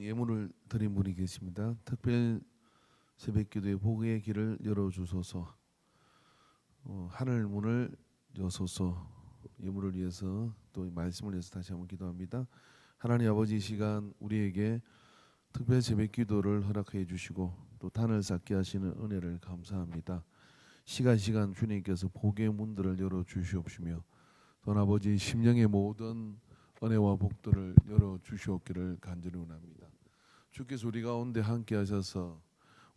예물을 드린 분이 계십니다. 특별 새벽기도의 복의 길을 열어주소서. 하늘 문을 여소서. 예물을 위해서 또 말씀을 위해서 다시 한번 기도합니다. 하나님 아버지, 이 시간 우리에게 특별 새벽기도를 허락해 주시고 또 단을 쌓게 하시는 은혜를 감사합니다. 시간 주님께서 복의 문들을 열어 주시옵시며 또 아버지 심령의 모든 은혜와 복들을 열어 주시옵기를 간절히 원합니다. 주께서 우리 가운데 함께 하셔서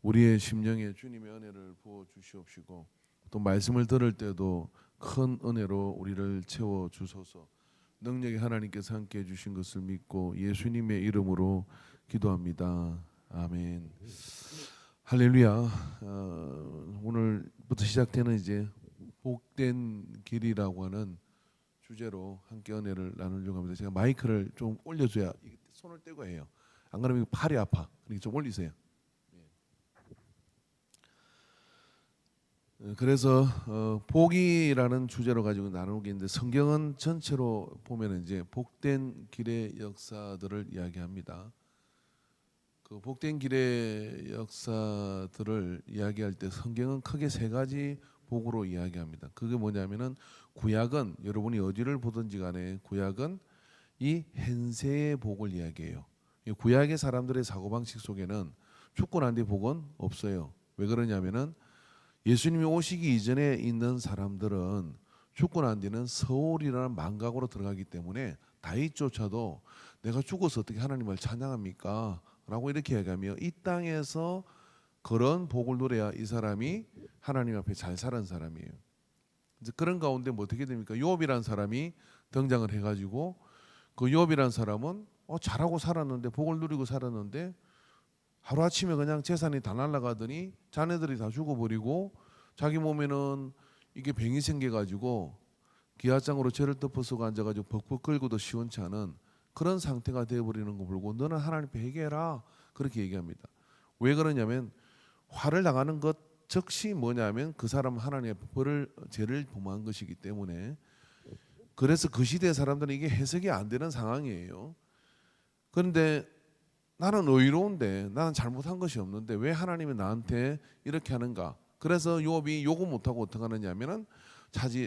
우리의 심령에 주님의 은혜를 부어 주시옵시고 또 말씀을 들을 때도 큰 은혜로 우리를 채워 주소서. 능력의 하나님께서 함께 해 주신 것을 믿고 예수님의 이름으로 기도합니다. 아멘. 할렐루야. 오늘부터 시작되는 이제 복된 길이라고 하는 주제로 함께 은혜를 나누려고 합니다. 제가 마이크를 좀 올려줘야 손을 떼고 해요. 안 그러면 팔이 아파. 그러니까 좀 올리세요. 그래서 복이라는 주제로 가지고 나누게 있는데 성경은 전체로 보면 이제 복된 길의 역사들을 이야기합니다. 그 복된 길의 역사들을 이야기할 때 성경은 크게 세 가지 복으로 이야기합니다. 그게 뭐냐면은 구약은 여러분이 어디를 보든지 간에 구약은 이 현세의 복을 이야기해요. 구약의 사람들의 사고방식 속에는 죽고 난 뒤 복은 없어요. 왜 그러냐면은 예수님이 오시기 이전에 있는 사람들은 죽고 난 뒤는 서울이라는 망각으로 들어가기 때문에 다윗조차도 내가 죽어서 어떻게 하나님을 찬양합니까? 라고 이렇게 얘기하며 이 땅에서 그런 복을 누려야 이 사람이 하나님 앞에 잘 사는 사람이에요. 이제 그런 가운데 뭐 어떻게 됩니까? 욥이라는 사람이 등장을 해가지고 그 욥이라는 사람은 잘하고 살았는데 복을 누리고 살았는데 하루아침에 그냥 재산이 다 날아가더니 자네들이 다 죽어버리고 자기 몸에는 이게 병이 생겨가지고 기아장으로 죄를 덮어쓰고 앉아가지고 벅벅 끓고도 시원치 않은 그런 상태가 되어버리는 거 보고 너는 하나님 앞에 회개해라 그렇게 얘기합니다. 왜 그러냐면 화를 당하는 것 즉시 뭐냐면 그 사람은 하나님의 죄를 범한 것이기 때문에 그래서 그 시대 사람들은 이게 해석이 안 되는 상황이에요. 그런데 나는 의로운데 나는 잘못한 것이 없는데 왜 하나님이 나한테 이렇게 하는가? 그래서 욥이 요구 못하고 어떻게 하느냐면은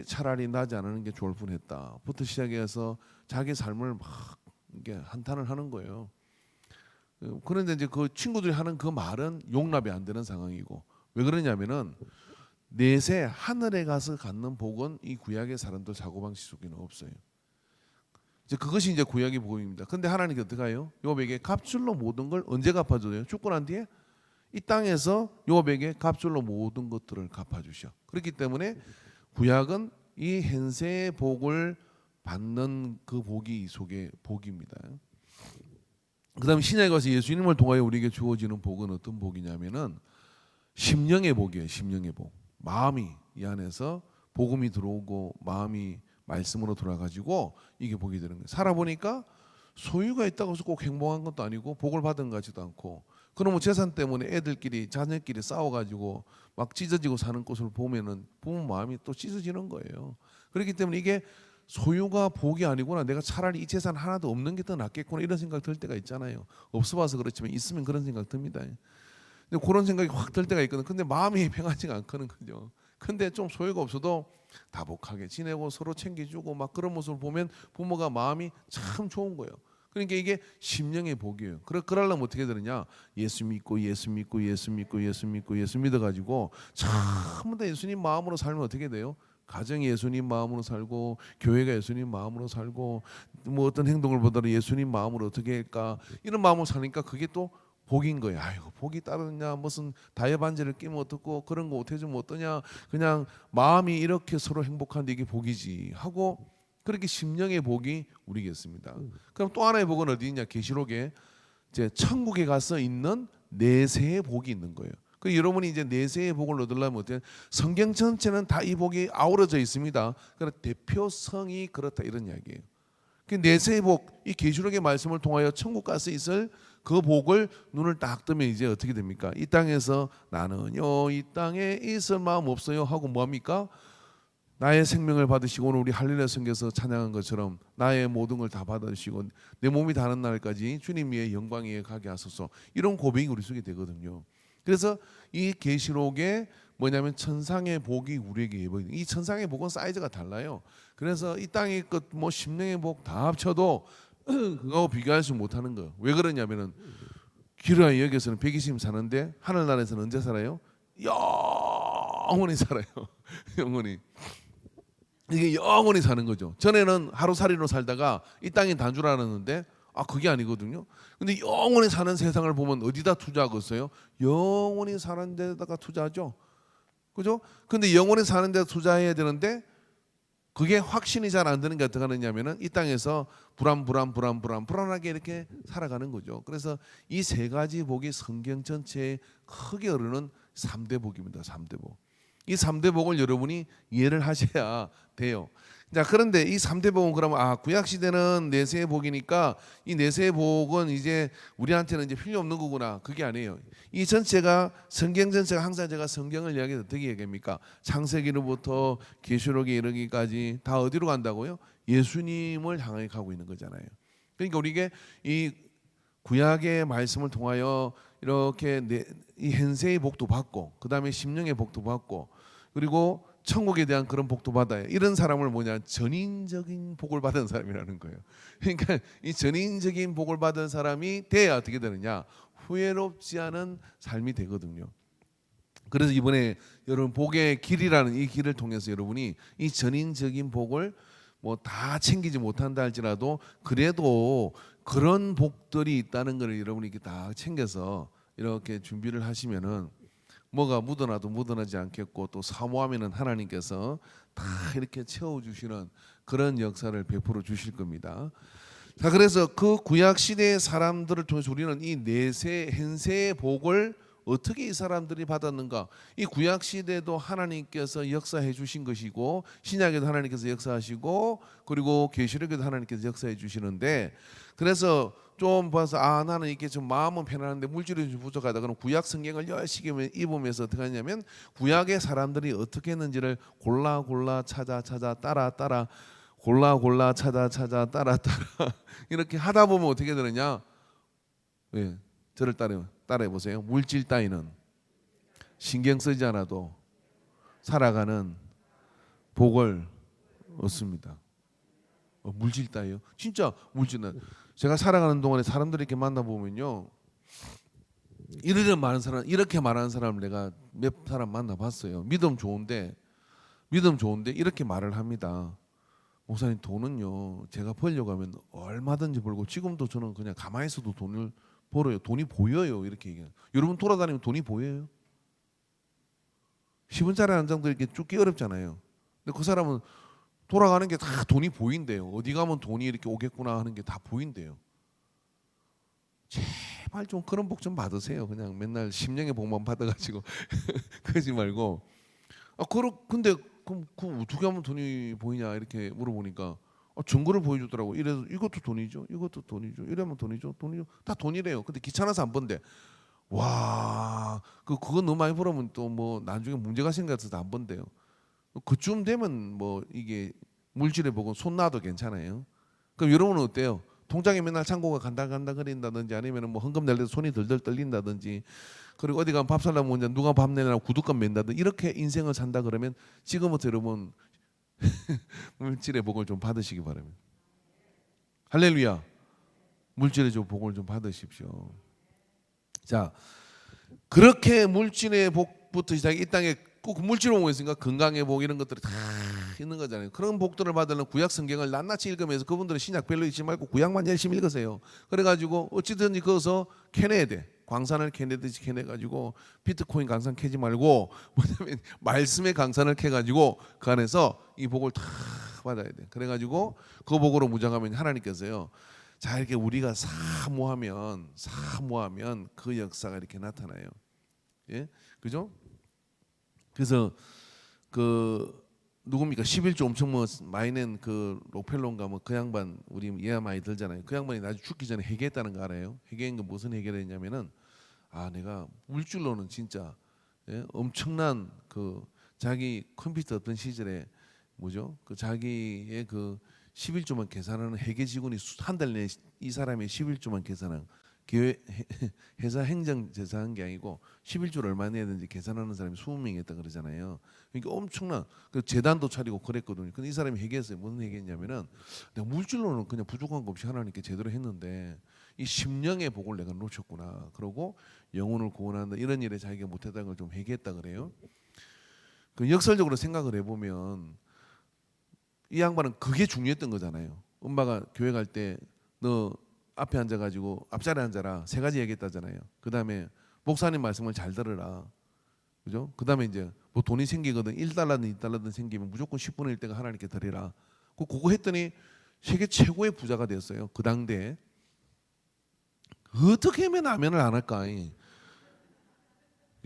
차라리 나지 않는 게 좋을 뻔했다 부터 시작해서 자기 삶을 막 이게 한탄을 하는 거예요. 그런데 이제 그 친구들이 하는 그 말은 용납이 안 되는 상황이고 왜 그러냐면은 내세 하늘에 가서 갖는 복은 이 구약의 사람들 사고방식 속에는 없어요. 이제 그것이 이제 구약의 복음입니다. 근데 하나님이 어떻게 해요? 욥에게 갑줄로 모든 걸 언제 갚아줘요? 죽고 난 뒤에 이 땅에서 욥에게 갑줄로 모든 것들을 갚아주셔. 그렇기 때문에 구약은 이 현세의 복을 받는 그 복이 이 속의 복입니다. 그 다음에 신약에 가서 예수님을 통하여 우리에게 주어지는 복은 어떤 복이냐면은 심령의 복이에요. 심령의 복. 마음이 이 안에서 복음이 들어오고 마음이 말씀으로 돌아가지고 이게 복이 되는 거예요. 살아보니까 소유가 있다고 해서 꼭 행복한 것도 아니고 복을 받은 것 같지도 않고 그러면 재산 때문에 애들끼리 자녀끼리 싸워가지고 막 찢어지고 사는 것을 보면은 부모 마음이 또 찢어지는 거예요. 그렇기 때문에 이게 소유가 복이 아니구나. 내가 차라리 이 재산 하나도 없는 게 더 낫겠구나 이런 생각 들 때가 있잖아요. 없어봐서 그렇지만 있으면 그런 생각 듭니다. 근데 그런 생각이 확 들 때가 있거든. 근데 마음이 평안치가 않거든, 그죠? 근데 좀 소유가 없어도 다복하게 지내고 서로 챙겨주고 막 그런 모습을 보면 부모가 마음이 참 좋은 거예요. 그러니까 이게 심령의 복이에요. 그러려면 어떻게 되느냐? 예수 믿고 믿어가지고 전부 다 예수님 마음으로 살면 어떻게 돼요? 가정이 예수님 마음으로 살고 교회가 예수님 마음으로 살고 뭐 어떤 행동을 보더라도 예수님 마음으로 어떻게 할까 이런 마음으로 사니까 그게 또 복인 거예요. 아이고 복이 따르냐 무슨 다이어 반지를 끼면 어떻고 그런 거 어떻게 주면 어떠냐 그냥 마음이 이렇게 서로 행복한데 이게 복이지 하고 그렇게 심령의 복이 우리겠습니다. 그럼 또 하나의 복은 어디 있냐? 계시록에 이제 천국에 가서 있는 내세의 복이 있는 거예요. 그 여러분이 이제 내세의 복을 얻으려면 어때요? 성경 전체는 다 이 복이 아우러져 있습니다. 그러나 대표성이 그렇다 이런 이야기예요. 그 내세의 복, 이 계시록의 말씀을 통하여 천국 가서 있을 그 복을 눈을 딱 뜨면 이제 어떻게 됩니까? 이 땅에서 나는요 이 땅에 있을 마음 없어요 하고 뭐합니까? 나의 생명을 받으시고 오늘 우리 할렐루야 성경에서 찬양한 것처럼 나의 모든 걸 다 받으시고 내 몸이 다는 날까지 주님 위에 영광 위에 가게 하소서. 이런 고백이 우리 속에 되거든요. 그래서 이 계시록에 뭐냐면 천상의 복이 우리에게 예보이. 이 천상의 복은 사이즈가 달라요. 그래서 이 땅의 것 뭐 심령의 복 다 합쳐도 그거하고 비교할 수 못하는 거. 왜 그러냐면은 기르아 여기에서는 120년 사는데 하늘나라에서는 언제 살아요? 영원히 살아요. 영원히. 이게 영원히 사는 거죠. 전에는 하루살이로 살다가 이 땅이 단 줄 알았는데 그게 아니거든요. 근데 영원히 사는 세상을 보면 어디다 투자하겠어요? 영원히 사는 데다가 투자하죠. 그죠? 근데 영원히 사는 데 투자해야 되는데 그게 확신이 잘 안 드는 게 어떻게 하느냐면은 이 땅에서 불안하게 이렇게 살아가는 거죠. 그래서 이 세 가지 복이 성경 전체에 크게 이루는 3대 복입니다. 3대 복. 이 3대 복을 여러분이 이해를 하셔야 돼요. 자, 그런데 이 3대 복은 그러면 구약 시대는 내세의 복이니까 이 내세의 복은 이제 우리한테는 이제 필요 없는 거구나. 그게 아니에요. 이 전체가 성경 전체가 항상 제가 성경을 이야기해서 어떻게 얘기합니까? 창세기로부터 계시록에 이르기까지 다 어디로 간다고요? 예수님을 향해 가고 있는 거잖아요. 그러니까 우리에게 이 구약의 말씀을 통하여 이렇게 이 현세의 복도 받고 그다음에 심령의 복도 받고 그리고 천국에 대한 그런 복도 받아요. 이런 사람을 뭐냐? 전인적인 복을 받은 사람이라는 거예요. 그러니까 이 전인적인 복을 받은 사람이 돼야 어떻게 되느냐? 후회롭지 않은 삶이 되거든요. 그래서 이번에 여러분 복의 길이라는 이 길을 통해서 여러분이 이 전인적인 복을 뭐 다 챙기지 못한다 할지라도 그래도 그런 복들이 있다는 걸 여러분이 이렇게 다 챙겨서 이렇게 준비를 하시면은 뭐가 묻어나도 묻어나지 않겠고 또 사모하면은 하나님께서 다 이렇게 채워주시는 그런 역사를 베풀어 주실 겁니다. 자, 그래서 그 구약 시대의 사람들을 통해서 우리는 이 내세 현세의 복을 어떻게 이 사람들이 받았는가? 이 구약 시대도 하나님께서 역사해 주신 것이고 신약에도 하나님께서 역사하시고 그리고 계시록에도 하나님께서 역사해 주시는데 그래서 좀 봐서 나는 이게 좀 마음은 편안한데 물질이 좀 부족하다. 그럼 구약 성경을 열심히 입으면서 어떻게 하냐면 구약의 사람들이 어떻게 했는지를 골라 찾아 따라 골라 찾아 따라 이렇게 하다 보면 어떻게 되느냐? 예, 저를 따라해 보세요. 물질 따위는 신경 쓰지 않아도 살아가는 복을 얻습니다. 물질 따위요? 진짜 물질은 제가 살아가는 동안에 사람들 이렇게 만나 보면요, 이렇게 말하는 사람을 내가 몇 사람 만나봤어요. 믿음 좋은데 이렇게 말을 합니다. 목사님 돈은요 제가 벌려고 하면 얼마든지 벌고 지금도 저는 그냥 가만히 있어도 돈을 벌어요. 돈이 보여요. 이렇게 얘기해요. 여러분 돌아다니면 돈이 보여요? 10원짜리 한 장도 이렇게 쫓기 어렵잖아요. 근데 그 사람은 돌아가는 게 다 돈이 보인대요. 어디 가면 돈이 이렇게 오겠구나 하는 게 다 보인대요. 제발 좀 그런 복 좀 받으세요. 그냥 맨날 심령의 복만 받아가지고 그러지 말고. 근데 그럼 그 어떻게 하면 돈이 보이냐 이렇게 물어보니까 증거를 보여주더라고. 이래서 이것도 돈이죠. 이러면 돈이죠. 다 돈이래요. 근데 귀찮아서 안 번대. 와, 그거 너무 많이 벌으면 또 뭐 나중에 문제가 생겨서 안 번대요. 그쯤 되면 뭐 이게 물질의 복은 손 놔도 괜찮아요. 그럼 여러분은 어때요? 통장에 맨날 창고가 간다 거린다든지 아니면 뭐 헌금 낼 때 손이 덜덜 떨린다든지 그리고 어디 가면 밥 살려면 먼저 누가 밥 내느라고 구두값 맨다든지 이렇게 인생을 산다 그러면 지금부터 여러분 물질의 복을 좀 받으시기 바랍니다. 할렐루야. 물질의 복을 좀 받으십시오. 자, 그렇게 물질의 복부터 시작해 이 땅에 꼭 물질로 모였으니까 건강의 복 이런 것들이 다 있는 거잖아요. 그런 복들을 받으려면 구약 성경을 낱낱이 읽으면서 그분들은 신약 별로 읽지 말고 구약만 열심히 읽으세요. 그래가지고 어찌든지 거기서 캐내야 돼. 광산을 캐내듯이 캐내가지고 비트코인 광산 캐지 말고 뭐냐면 말씀의 광산을 캐가지고 그 안에서 이 복을 다 받아야 돼. 그래가지고 그 복으로 무장하면 하나님께서요. 자 이렇게 우리가 사모하면 그 역사가 이렇게 나타나요. 예, 그죠? 그래서 그 누굽니까 11조 엄청 많이 낸 그 록펠론가 뭐 그 양반 우리 예화 많이 들잖아요. 그 양반이 나중에 죽기 전에 회개했다는 거 알아요? 회개한 거 무슨 회개를 했냐면은 내가 물질로는 진짜 엄청난 그 자기 컴퓨터 없던 시절에 뭐죠? 그 자기의 그 11조만 계산하는 회계 직원이 한 달 내에 이 사람의 11조만 계산한 회사 행정 제사한 게 아니고 11조를 얼마 내야 되는지 계산하는 사람이 20명이 있다 그러잖아요. 그러니까 엄청난 그 재단도 차리고 그랬거든요. 근데 이 사람이 회개했어요. 무슨 회개했냐면은 내가 물질로는 그냥 부족한 거 없이 하나님께 제대로 했는데 이 심령의 복을 내가 놓쳤구나. 그러고 영혼을 구원한다 이런 일에 자기가 못했다는 걸 좀 회개했다 그래요. 그 역설적으로 생각을 해보면 이 양반은 그게 중요했던 거잖아요. 엄마가 교회 갈 때 너 앞에 앉아가지고 앞자리에 앉아라 3가지 얘기했다잖아요. 그 다음에 목사님 말씀을 잘 들으라. 그죠? 그 다음에 이제 뭐 돈이 생기거든 1달러든 2달러든 생기면 무조건 10분의 1대가 하나님께 드리라. 그거 했더니 세계 최고의 부자가 됐어요. 그 당대에. 어떻게 하면 아멘을 안 할까? 이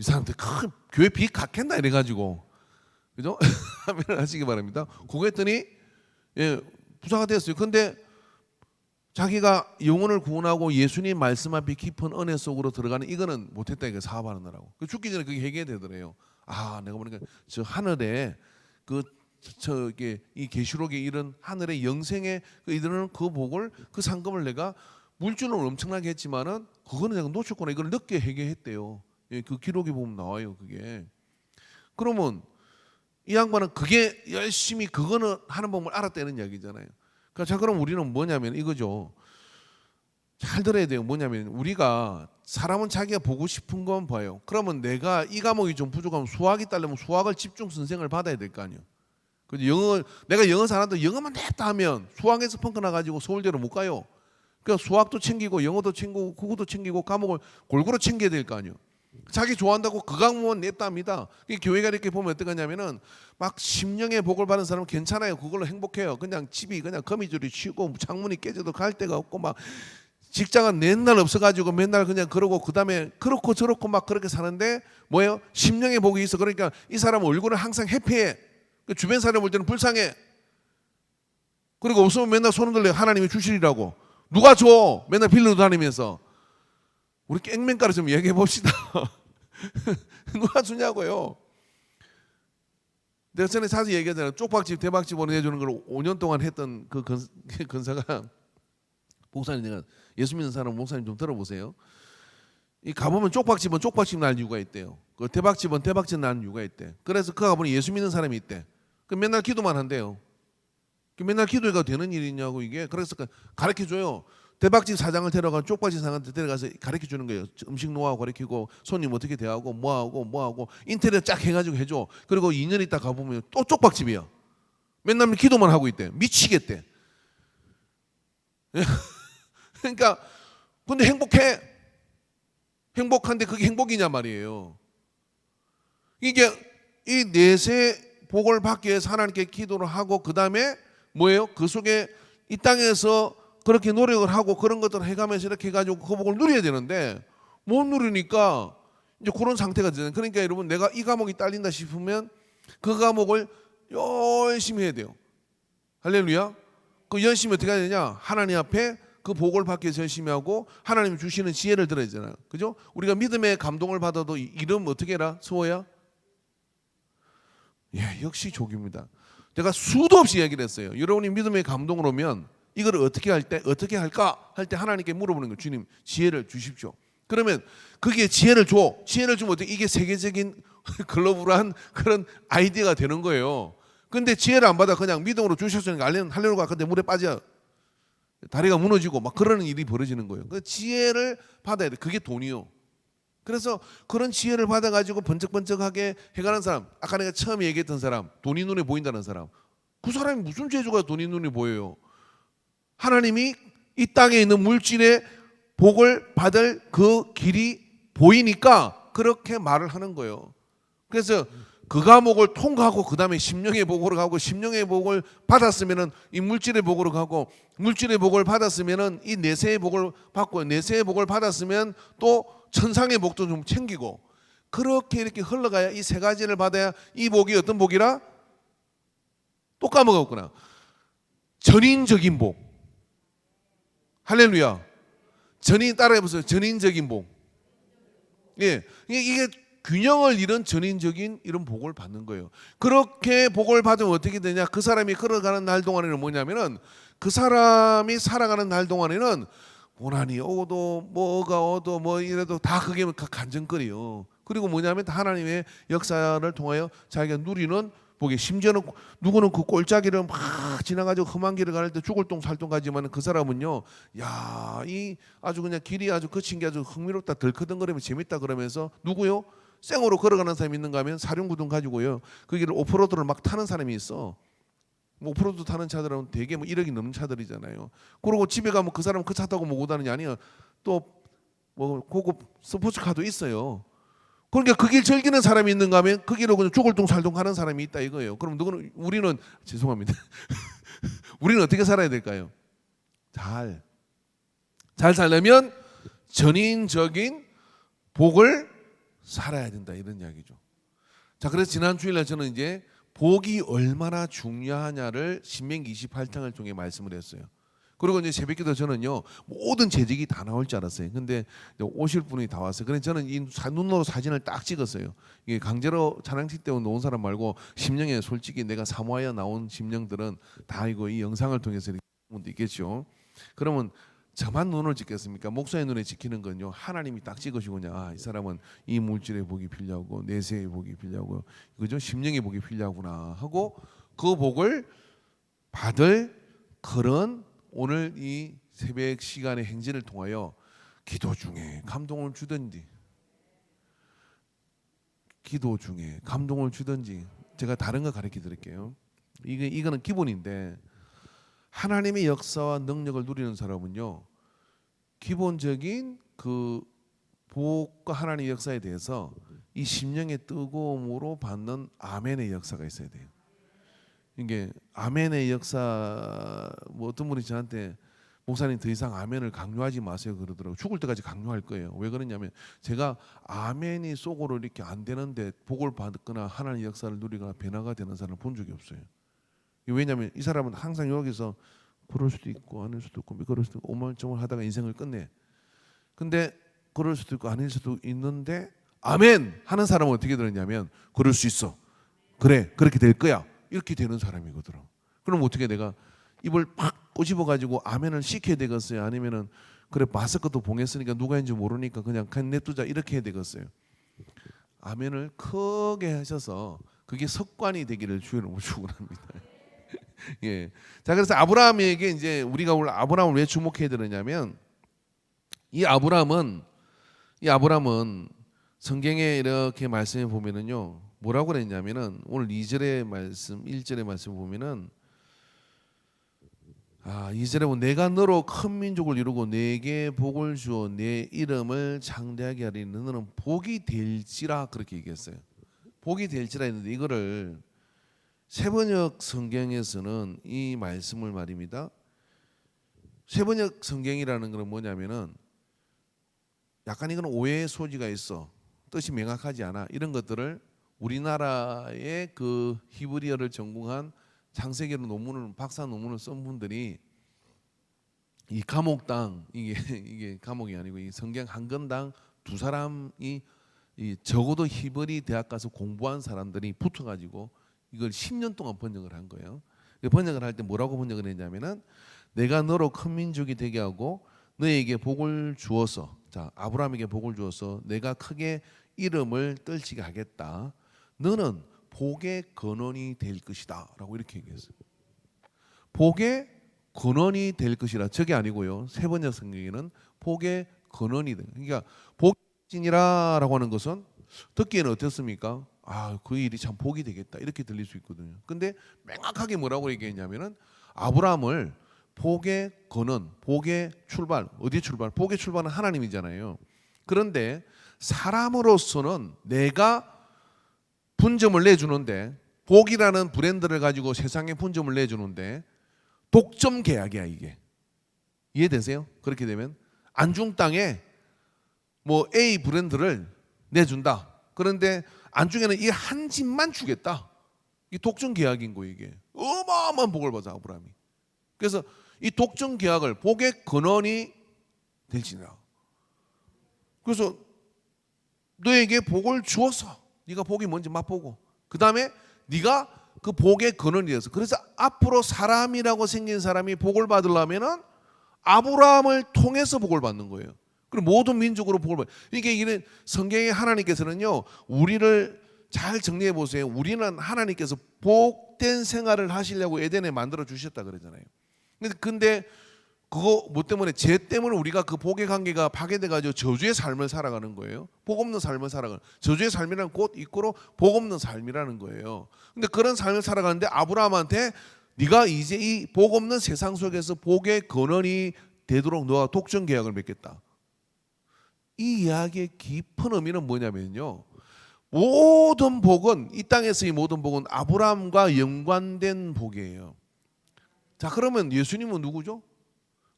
사람들 큰 교회 빚 갚겠나 이래가지고. 그죠? 아멘을 하시기 바랍니다. 그거 했더니 예, 부자가 됐어요. 근데 자기가 영혼을 구원하고 예수님 말씀 앞에 깊은 은혜 속으로 들어가는 이거는 못했다 이거 사업하느라고. 죽기 전에 그게 해결되더래요. 아, 내가 보니까 저 하늘에 그 저게 이 계시록에 이런 하늘의 영생에 이들은 그 복을 그 상금을 내가 물질은 엄청나게 했지만은 그거는 내가 놓쳤구나 이걸 늦게 해결했대요. 예, 그 기록에 보면 나와요 그게. 그러면 이 양반은 그게 열심히 그거는 하는 법을 알았다는 이야기잖아요. 자, 그럼 우리는 뭐냐면 이거죠. 잘 들어야 돼요. 뭐냐면 우리가 사람은 자기가 보고 싶은 건 봐요. 그러면 내가 이 과목이 좀 부족하면 수학이 따르면 수학을 집중 선생을 받아야 될 거 아니에요. 내가 영어 잘하는데 영어만 냈다 하면 수학에서 펑크 나가지고 서울대로 못 가요. 그러니까 수학도 챙기고 영어도 챙기고 국어도 챙기고 과목을 골고루 챙겨야 될 거 아니에요. 자기 좋아한다고 그 과목만 냈다 합니다. 교회가 이렇게 보면 어떡하냐면은 막 심령의 복을 받은 사람은 괜찮아요. 그걸로 행복해요. 그냥 집이 그냥 거미줄이 치고 창문이 깨져도 갈 데가 없고 막 직장은 맨날 없어가지고 맨날 그냥 그러고 그 다음에 그렇고 저렇고 막 그렇게 사는데 뭐예요? 심령의 복이 있어. 그러니까 이 사람 얼굴은 항상 해피해. 주변 사람 볼 때는 불쌍해. 그리고 없으면 맨날 손 흔들려. 하나님이 주시리라고. 누가 줘? 맨날 빌려 다니면서. 우리 깽맨가루 좀 얘기해 봅시다. 누가 주냐고요. 내가 전에 자주 얘기하잖아요. 쪽박집 대박집 보내주는 걸 5년 동안 했던 그 근사가 목사님, 내가 예수 믿는 사람 목사님 좀 들어보세요. 이 가보면 쪽박집은 쪽박집 날 이유가 있대요. 그 대박집은 대박집 날 이유가 있대. 그래서 그 가보면 예수 믿는 사람이 있대. 그 맨날 기도만 한대요. 맨날 기도가 되는 일이냐고 이게. 그래서 가르쳐줘요. 대박집 사장을 데려가 쪽박집 사장한테 데려가서 가르쳐주는 거예요. 음식 노하우 가르치고 손님 어떻게 대하고 뭐하고 인테리어 쫙 해가지고 해줘. 그리고 2년 있다 가보면 또 쪽박집이야. 맨날 기도만 하고 있대. 미치겠대. 그러니까 근데 행복해. 행복한데 그게 행복이냐 말이에요. 이게 이 내세 복을 받기 위해서 하나님께 기도를 하고 그 다음에 뭐예요? 그 속에 이 땅에서 그렇게 노력을 하고 그런 것들을 해가면서 이렇게 해가지고 그 복을 누려야 되는데 못 누리니까 이제 그런 상태가 되는. 그러니까 여러분 내가 이 과목이 딸린다 싶으면 그 과목을 열심히 해야 돼요. 할렐루야. 그 열심히 어떻게 해야 되냐? 하나님 앞에 그 복을 받기 위해서 열심히 하고 하나님이 주시는 지혜를 들어야 되잖아요. 그죠? 우리가 믿음의 감동을 받아도 이름 어떻게 해라? 수호야? 예, 역시 족입니다. 제가 수도 없이 얘기를 했어요. 여러분이 믿음의 감동을 오면 이걸 어떻게 할까 할 때 하나님께 물어보는 거예요. 주님 지혜를 주십시오. 그러면 그게 지혜를 줘. 지혜를 주면 어떻게 이게 세계적인 글로벌한 그런 아이디어가 되는 거예요. 근데 지혜를 안 받아 그냥 믿음으로 주셨으니까 할렐루야 근데 물에 빠져 다리가 무너지고 막 그러는 일이 벌어지는 거예요. 그 지혜를 받아야 돼. 그게 돈이요. 그래서 그런 지혜를 받아가지고 번쩍번쩍하게 해가는 사람, 아까 내가 처음에 얘기했던 사람, 돈이 눈에 보인다는 사람, 그 사람이 무슨 재주가 돈이 눈에 보여요? 하나님이 이 땅에 있는 물질의 복을 받을 그 길이 보이니까 그렇게 말을 하는 거예요. 그래서 그 과목을 통과하고 그 다음에 심령의 복으로 가고 심령의 복을 받았으면은 이 물질의 복으로 가고 물질의 복을 받았으면은 이 내세의 복을 받고 내세의 복을 받았으면 또 천상의 복도 좀 챙기고 그렇게 이렇게 흘러가야 이 3가지를 받아야 이 복이 어떤 복이라? 또 까먹었구나. 전인적인 복. 할렐루야. 전인 따라해보세요. 전인적인 복. 예, 이게 균형을 잃은 전인적인 이런 복을 받는 거예요. 그렇게 복을 받으면 어떻게 되냐? 그 사람이 걸어가는 날 동안에는 뭐냐면은 그 사람이 살아가는 날 동안에는 고난이 오도 뭐가 오도 뭐 이래도 다 그게 간증거리요. 그리고 뭐냐면 하나님의 역사를 통하여 자기가 누리는 복이, 심지어는 누구는 그 꼴짜기를 막 지나가지고 험한 길을 갈 때 죽을 똥 살 똥 가지만 그 사람은요, 야, 이 아주 그냥 길이 아주 거친 게 아주 흥미롭다, 덜커덩거리면 재밌다 그러면서 누구요? 생으로 걸어가는 사람이 있는가 하면 사륜구동 가지고요, 그 길을 오프로드를 막 타는 사람이 있어. 뭐 오프로드 타는 차들은 대개 뭐 1억이 넘는 차들이잖아요. 그러고 집에 가면 그 사람 그 차 타고 뭐 오다느냐? 아니요, 또 뭐 고급 스포츠카도 있어요. 그러니까 그 길 즐기는 사람이 있는가 하면 그 길로 그냥 죽을 똥 살똥 가는 사람이 있다 이거예요. 그럼 누구는, 우리는 죄송합니다. 우리는 어떻게 살아야 될까요? 잘 살려면 전인적인 복을 살아야 된다 이런 이야기죠. 자, 그래서 지난 주일날 저는 이제 복이 얼마나 중요하냐를 신명기 28장을 통해 말씀을 했어요. 그리고 이제 새벽기도 저는요, 모든 재직이 다 나올 줄 알았어요. 근데 오실 분이 다 왔어요. 그래서 저는 이 눈으로 사진을 딱 찍었어요. 이게 강제로 찬양식 때 놓은 사람 말고 심령에 솔직히 내가 사모하여 나온 심령들은 다 이거 이 영상을 통해서 이렇게 분도 있겠죠. 그러면 저만 눈을 찍겠습니까? 목사의 눈에 찍히는 건요, 하나님이 딱 찍으시고 그냥 아, 이 사람은 이 물질의 복이 필요하고 내세의 복이 필요하고 그죠? 심령의 복이 필요하구나 하고 그 복을 받을 그런 오늘 이 새벽 시간의 행진을 통하여 기도 중에 감동을 주든지 제가 다른 거 가르쳐 드릴게요. 이거는 기본인데, 하나님의 역사와 능력을 누리는 사람은요, 기본적인 그 복과 하나님의 역사에 대해서 이 심령의 뜨거움으로 받는 아멘의 역사가 있어야 돼요. 이게 아멘의 역사, 뭐 어떤 분이 저한테 목사님 더 이상 아멘을 강요하지 마세요 그러더라고요. 죽을 때까지 강요할 거예요. 왜 그러냐면 제가 아멘이 속으로 이렇게 안 되는데 복을 받거나 하나님의 역사를 누리거나 변화가 되는 사람을 본 적이 없어요. 왜냐하면 이 사람은 항상 여기서 그럴 수도 있고 아닐 수도 있고 그럴 수도 있고 오만저만 하다가 인생을 끝내. 근데 그럴 수도 있고 아닐 수도 있는데 아멘 하는 사람은 어떻게 되느냐면 그럴 수 있어, 그래 그렇게 될 거야, 이렇게 되는 사람이거든. 그럼 어떻게 내가 입을 팍 꼬집어 가지고 아멘을 시켜야 되겠어요? 아니면은 그래 마스크도 봉했으니까 누가인지 모르니까 그냥 냅두자 이렇게 해야 되겠어요? 아멘을 크게 하셔서 그게 습관이 되기를 주의를 축원합니다. 예. 자, 그래서 아브라함에게 이제 우리가 오늘 아브라함을 왜 주목해야 되느냐면 이 아브라함은 성경에 이렇게 말씀해 보면은요, 뭐라고 그랬냐면은 오늘 2절의 말씀, 1절의 말씀 보면은 2절에 보면 내가 너로 큰 민족을 이루고 내게 복을 주어 내 이름을 창대하게 하리니 너는 복이 될지라 그렇게 얘기했어요. 복이 될지라 했는데 이거를 세번역 성경에서는 이 말씀을 말입니다. 세번역 성경이라는 건 뭐냐면은 약간 이건 오해의 소지가 있어. 뜻이 명확하지 않아. 이런 것들을 우리나라의 그 히브리어를 전공한 창세기로 논문을 박사 논문을 쓴 분들이 이 감옥당 이게 감옥이 아니고 이 성경 한 권당 두 사람이 이 적어도 히브리 대학 가서 공부한 사람들이 붙어가지고 이걸 10년 동안 번역을 한 거예요. 번역을 할 때 뭐라고 번역을 했냐면은 내가 너로 큰 민족이 되게 하고 너에게 복을 주어서, 자 아브라함에게 복을 주어서 내가 크게 이름을 떨치게 하겠다. 너는 복의 근원이 될 것이다라고 이렇게 얘기했어요. 복의 근원이 될 것이라. 저게 아니고요. 세번역 성경에는 복의 근원이 돼. 그러니까 복이라고 하는 것은 듣기에는 어떻습니까? 그 일이 참 복이 되겠다 이렇게 들릴 수 있거든요. 근데 명확하게 뭐라고 얘기했냐면은 아브라함을 복의 근원, 복의 출발, 어디 출발? 복의 출발은 하나님이잖아요. 그런데 사람으로서는 내가 분점을 내주는데, 복이라는 브랜드를 가지고 세상에 분점을 내주는데 독점 계약이야 이게. 이해되세요? 그렇게 되면 안중 땅에 뭐 A 브랜드를 내준다. 그런데 안중에는 이 한 집만 주겠다. 이 독점 계약인 거 이게. 어마어마한 복을 받아 아브라함이. 그래서 이 독점 계약을 복의 근원이 될지니라. 그래서 너에게 복을 주었어. 네가 복이 뭔지 맛보고, 그 다음에 네가 그 복의 근원이 되어서, 그래서 앞으로 사람이라고 생긴 사람이 복을 받으려면은 아브라함을 통해서 복을 받는 거예요. 그리고 모든 민족으로 복을 받는. 이게 성경의 하나님께서는요, 우리를 잘 정리해 보세요. 우리는 하나님께서 복된 생활을 하시려고 에덴에 만들어 주셨다 그러잖아요. 근데 그거 뭐 때문에, 죄 때문에 우리가 그 복의 관계가 파괴돼 가지고 저주의 삶을 살아가는 거예요. 복 없는 삶을 살아가는, 저주의 삶이라는 곧 이꼬로 복 없는 삶이라는 거예요. 근데 그런 삶을 살아가는데 아브라함한테 네가 이제 이 복 없는 세상 속에서 복의 근원이 되도록 너와 독점 계약을 맺겠다. 이 이야기의 깊은 의미는 뭐냐면요, 모든 복은, 이 땅에서의 모든 복은 아브라함과 연관된 복이에요. 자, 그러면 예수님은 누구죠?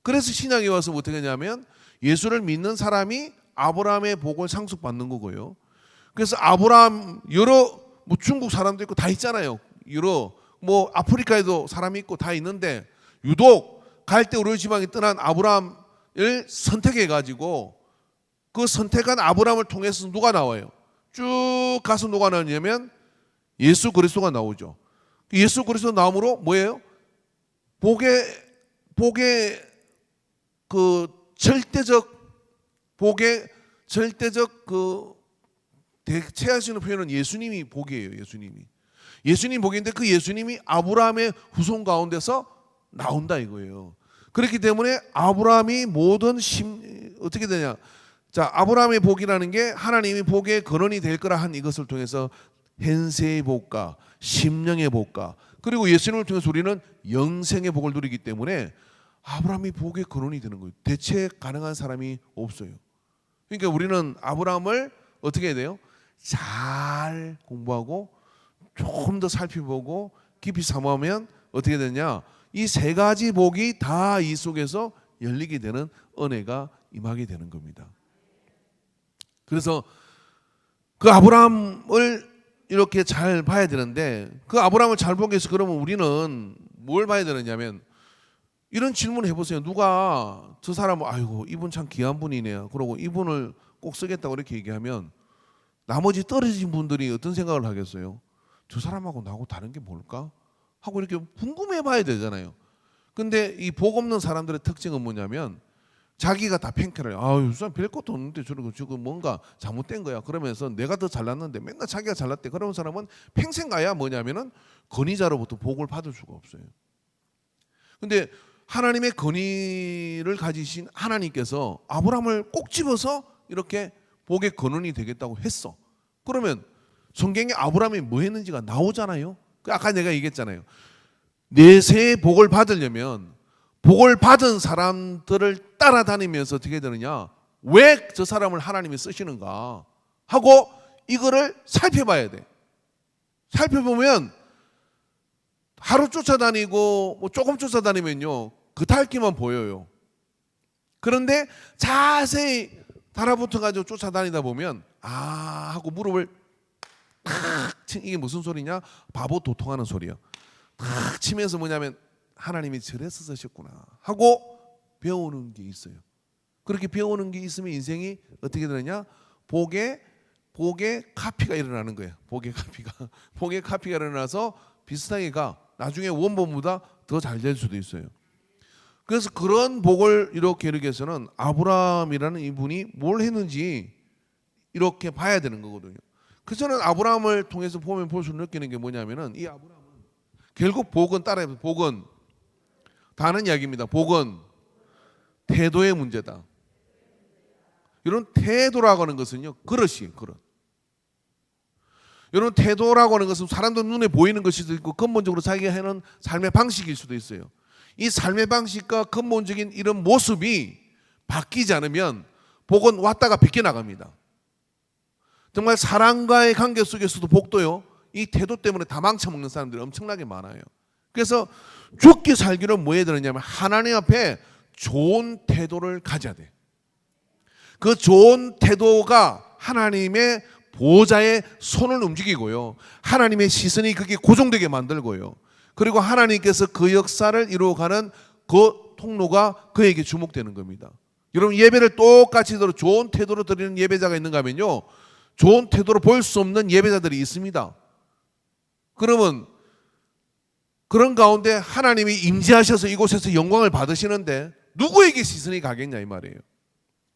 그래서 신약에 와서 어떻게 하냐면 예수를 믿는 사람이 아브라함의 복을 상속받는 거고요. 그래서 아브라함, 여러 뭐 중국 사람도 있고 다 있잖아요. 여러 뭐 아프리카에도 사람이 있고 다 있는데, 유독 갈대 우르 지방에 떠난 아브라함을 선택해 가지고 그 선택한 아브라함을 통해서 누가 나와요? 쭉 가서 누가 나오냐면 예수 그리스도가 나오죠. 예수 그리스도 나옴으로 뭐예요? 복의 그 복의 절대적 그 대체할 수 있는 표현은 예수님이 복이에요. 예수님이 복인데 그 예수님이 아브라함의 후손 가운데서 나온다 이거예요. 그렇기 때문에 아브라함이 모든 어떻게 되냐? 자, 아브라함의 복이라는 게 하나님이 복의 근원이 될 거라 한 이것을 통해서 현세의 복과 심령의 복과, 그리고 예수님을 통해서 우리는 영생의 복을 누리기 때문에 아브라함이 복의 근원이 되는 거예요. 대체 가능한 사람이 없어요. 그러니까 우리는 아브라함을 어떻게 해야 돼요? 잘 공부하고 조금 더 살펴보고 깊이 사모하면 어떻게 되냐? 이 세 가지 복이 다 이 속에서 열리게 되는 은혜가 임하게 되는 겁니다. 그래서 그 아브라함을 이렇게 잘 봐야 되는데, 그 아브라함을 잘 보기 위해서 그러면 우리는 뭘 봐야 되느냐면, 이런 질문을 해보세요. 누가 저 사람은 아이고 이분 참 귀한 분이네요, 그러고 이분을 꼭 쓰겠다고 이렇게 얘기하면 나머지 떨어진 분들이 어떤 생각을 하겠어요? 저 사람하고 나하고 다른 게 뭘까? 하고 이렇게 궁금해 봐야 되잖아요. 근데 이 복 없는 사람들의 특징은 뭐냐면 자기가 다 팽개를 해요. 아유, 사람 별 것도 없는데 저러고 지금 뭔가 잘못된 거야 그러면서 내가 더 잘났는데 맨날 자기가 잘났대. 그런 사람은 평생 가야 뭐냐면은 권위자로부터 복을 받을 수가 없어요. 근데 하나님의 권위를 가지신 하나님께서 아브라함을 꼭 집어서 이렇게 복의 근원이 되겠다고 했어. 그러면 성경에 아브라함이 뭐 했는지가 나오잖아요. 아까 내가 얘기했잖아요. 내세의 복을 받으려면 복을 받은 사람들을 따라다니면서 어떻게 되느냐, 왜 저 사람을 하나님이 쓰시는가 하고 이거를 살펴봐야 돼. 살펴보면 하루 쫓아다니고 뭐 조금 쫓아다니면요 그 탈기만 보여요. 그런데 자세히 달아붙어 가지고 쫓아다니다 보면 아 하고 무릎을 탁 치, 이게 무슨 소리냐? 바보 도통하는 소리야. 탁 치면서 뭐냐면 하나님이 저래서 쓰셨구나 하고 배우는 게 있어요. 그렇게 배우는 게 있으면 인생이 어떻게 되느냐? 복의 카피가 일어나는 거예요. 복의 카피가 일어나서 비슷하게 가. 나중에 원본보다 더 잘 될 수도 있어요. 그래서 그런 복을 이렇게 이루기 위해서는 아브라함이라는 이분이 뭘 했는지 이렇게 봐야 되는 거거든요. 그래서 저는 아브라함을 통해서 보면 볼수록 느끼는 게 뭐냐면은 이 아브라함은 결국 복은 따라해서 복은 다른 이야기입니다. 복은 태도의 문제다. 이런 태도라고 하는 것은요, 그릇. 이런 태도라고 하는 것은 사람들 눈에 보이는 것일 수도 있고 근본적으로 자기가 하는 삶의 방식일 수도 있어요. 이 삶의 방식과 근본적인 이런 모습이 바뀌지 않으면 복은 왔다가 뺏겨나갑니다. 정말 사랑과의 관계 속에서도 복도요, 이 태도 때문에 다 망쳐먹는 사람들이 엄청나게 많아요. 그래서 죽기 살기로 뭐 해야 되느냐면 하나님 앞에 좋은 태도를 가져야 돼. 그 좋은 태도가 하나님의 보좌의 손을 움직이고요, 하나님의 시선이 그게 고정되게 만들고요, 그리고 하나님께서 그 역사를 이루어가는 그 통로가 그에게 주목되는 겁니다. 여러분, 예배를 똑같이 좋은 태도로 드리는 예배자가 있는가 하면요, 좋은 태도로 보일 수 없는 예배자들이 있습니다. 그러면 그런 가운데 하나님이 임재하셔서 이곳에서 영광을 받으시는데 누구에게 시선이 가겠냐 이 말이에요.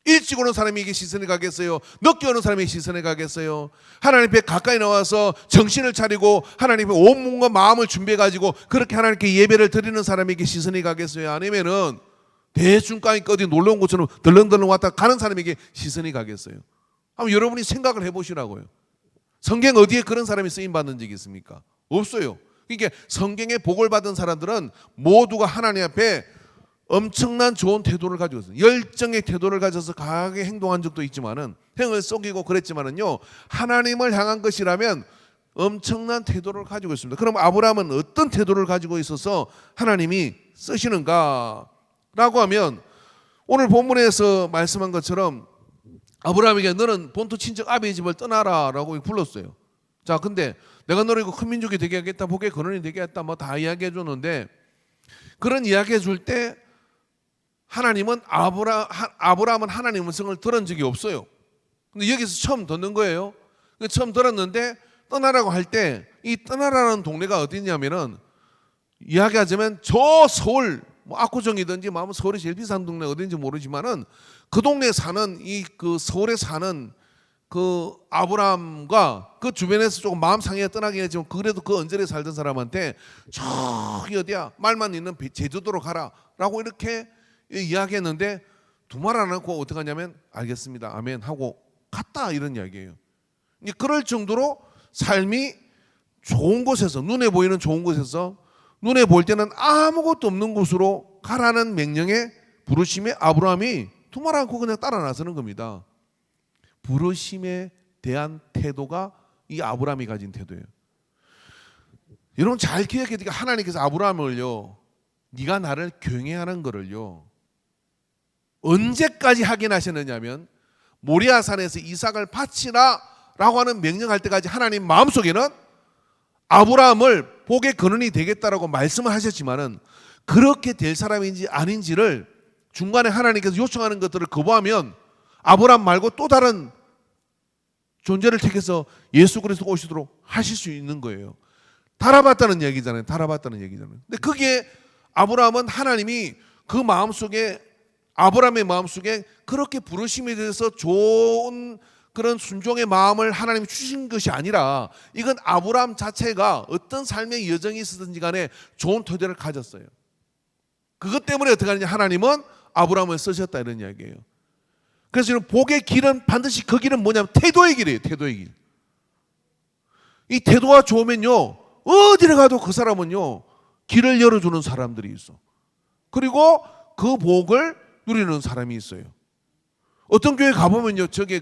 일찍 오는 사람에게 시선이 가겠어요? 늦게 오는 사람에게 시선이 가겠어요? 하나님 앞에 가까이 나와서 정신을 차리고 하나님 앞에 온 몸과 마음을 준비해가지고 그렇게 하나님께 예배를 드리는 사람에게 시선이 가겠어요? 아니면은 대충 까니까 어디 놀러 온 것처럼 덜렁덜렁 왔다 가는 사람에게 시선이 가겠어요? 한번 여러분이 생각을 해보시라고요. 성경 어디에 그런 사람이 쓰임받는 적이 있습니까? 없어요. 그러니까 성경에 복을 받은 사람들은 모두가 하나님 앞에 엄청난 좋은 태도를 가지고 있어요. 열정의 태도를 가져서 강하게 행동한 적도 있지만은 행을 속이고 그랬지만은요, 하나님을 향한 것이라면 엄청난 태도를 가지고 있습니다. 그럼 아브라함은 어떤 태도를 가지고 있어서 하나님이 쓰시는가? 라고 하면 오늘 본문에서 말씀한 것처럼 아브라함에게 너는 본토 친척 아비의 집을 떠나라 라고 불렀어요. 자, 근데 내가 너를 이거 큰 민족이 되게 하겠다, 복의 근원이 되게 하겠다 뭐 다 이야기해 줬는데, 그런 이야기해 줄때 하나님은 아브라함은 하나님의 음성을 들은 적이 없어요. 근데 여기서 처음 듣는 거예요. 처음 들었는데 떠나라고 할 때 이 떠나라는 동네가 어디냐면은 이야기하자면 저 서울 뭐 압구정이든지 뭐 서울이 제일 비싼 동네 어딘지 모르지만은 그 동네에 사는 그 서울에 사는 그 아브라함과 그 주변에서 조금 마음 상해가 떠나긴 했지만 그래도 그 언저리에 살던 사람한테 저기 어디야 말만 있는 제주도로 가라라고 이렇게 이야기했는데 두 말 안 하고 어떻게 하냐면 알겠습니다 아멘 하고 갔다 이런 이야기예요. 그럴 정도로 삶이 좋은 곳에서 눈에 보이는 좋은 곳에서 눈에 보일 때는 아무것도 없는 곳으로 가라는 명령에 부르심에 아브라함이 두 말 않고 그냥 따라 나서는 겁니다. 부르심에 대한 태도가 이 아브라함이 가진 태도예요. 여러분 잘 기억해야 돼요. 하나님께서 아브라함을요, 네가 나를 경외하는 거를요 언제까지 확인하셨느냐면 모리아산에서 이삭을 바치라 라고 하는 명령할 때까지 하나님 마음속에는 아브라함을 복의 근원이 되겠다라고 말씀을 하셨지만은 그렇게 될 사람인지 아닌지를 중간에 하나님께서 요청하는 것들을 거부하면 아브라함 말고 또 다른 존재를 택해서 예수 그리스도가 오시도록 하실 수 있는 거예요. 달아봤다는 얘기잖아요. 달아봤다는 얘기잖아요. 근데 그게 아브라함은 하나님이 그 마음속에 아브라함의 마음속에 그렇게 부르심에 대해서 좋은 그런 순종의 마음을 하나님이 주신 것이 아니라 이건 아브라함 자체가 어떤 삶의 여정이 있었든지 간에 좋은 토대를 가졌어요. 그것 때문에 어떻게 하느냐 하나님은 아브라함을 쓰셨다 이런 이야기예요. 그래서 복의 길은 반드시 그 길은 뭐냐면 태도의 길이에요. 태도의 길. 이 태도가 좋으면요 어디를 가도 그 사람은요 길을 열어주는 사람들이 있어. 그리고 그 복을 누리는 사람이 있어요. 어떤 교회 가보면요 저게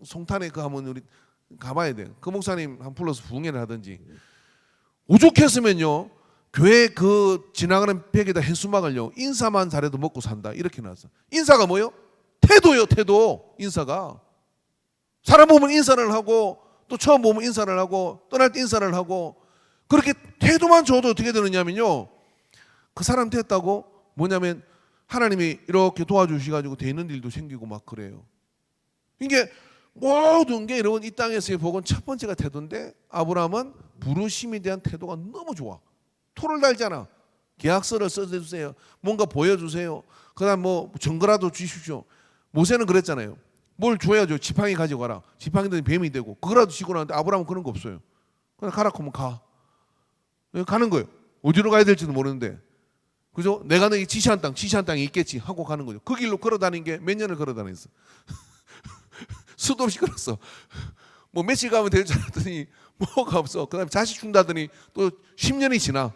송탄에 하면 우리 가봐야 돼요. 그 목사님 한 불러서 부흥회를 하든지 오죽했으면요 교회 지나가는 벽에다 해수막을요 인사만 잘해도 먹고 산다 이렇게 나왔어. 인사가 뭐요? 태도요. 태도. 인사가 사람 보면 인사를 하고 또 처음 보면 인사를 하고 떠날 때 인사를 하고 그렇게 태도만 좋아도 어떻게 되느냐면요 그 사람 됐다고 뭐냐면 하나님이 이렇게 도와주셔가지고 되는 일도 생기고 막 그래요. 이게 모든 게 여러분 이 땅에서의 복은 첫 번째가 태도인데 아브라함은 부르심에 대한 태도가 너무 좋아. 토를 달잖아. 계약서를 써주세요. 뭔가 보여주세요. 그다음 뭐 증거라도 주십시오. 모세는 그랬잖아요. 뭘 줘야죠. 지팡이 가지고 가라. 지팡이들이 뱀이 되고 그거라도 지고 나는데 아브라함은 그런 거 없어요. 그냥 가라 하면 가. 가는 거예요. 어디로 가야 될지도 모르는데. 그죠? 내가 너에게 지시한 땅이 있겠지 하고 가는 거죠. 그 길로 걸어 다닌 게 몇 년을 걸어 다녔어. 수도 없이 걸었어. 뭐 며칠 가면 될 줄 알았더니 뭐가 없어. 그다음에 자식 준다더니 또 10년이 지나.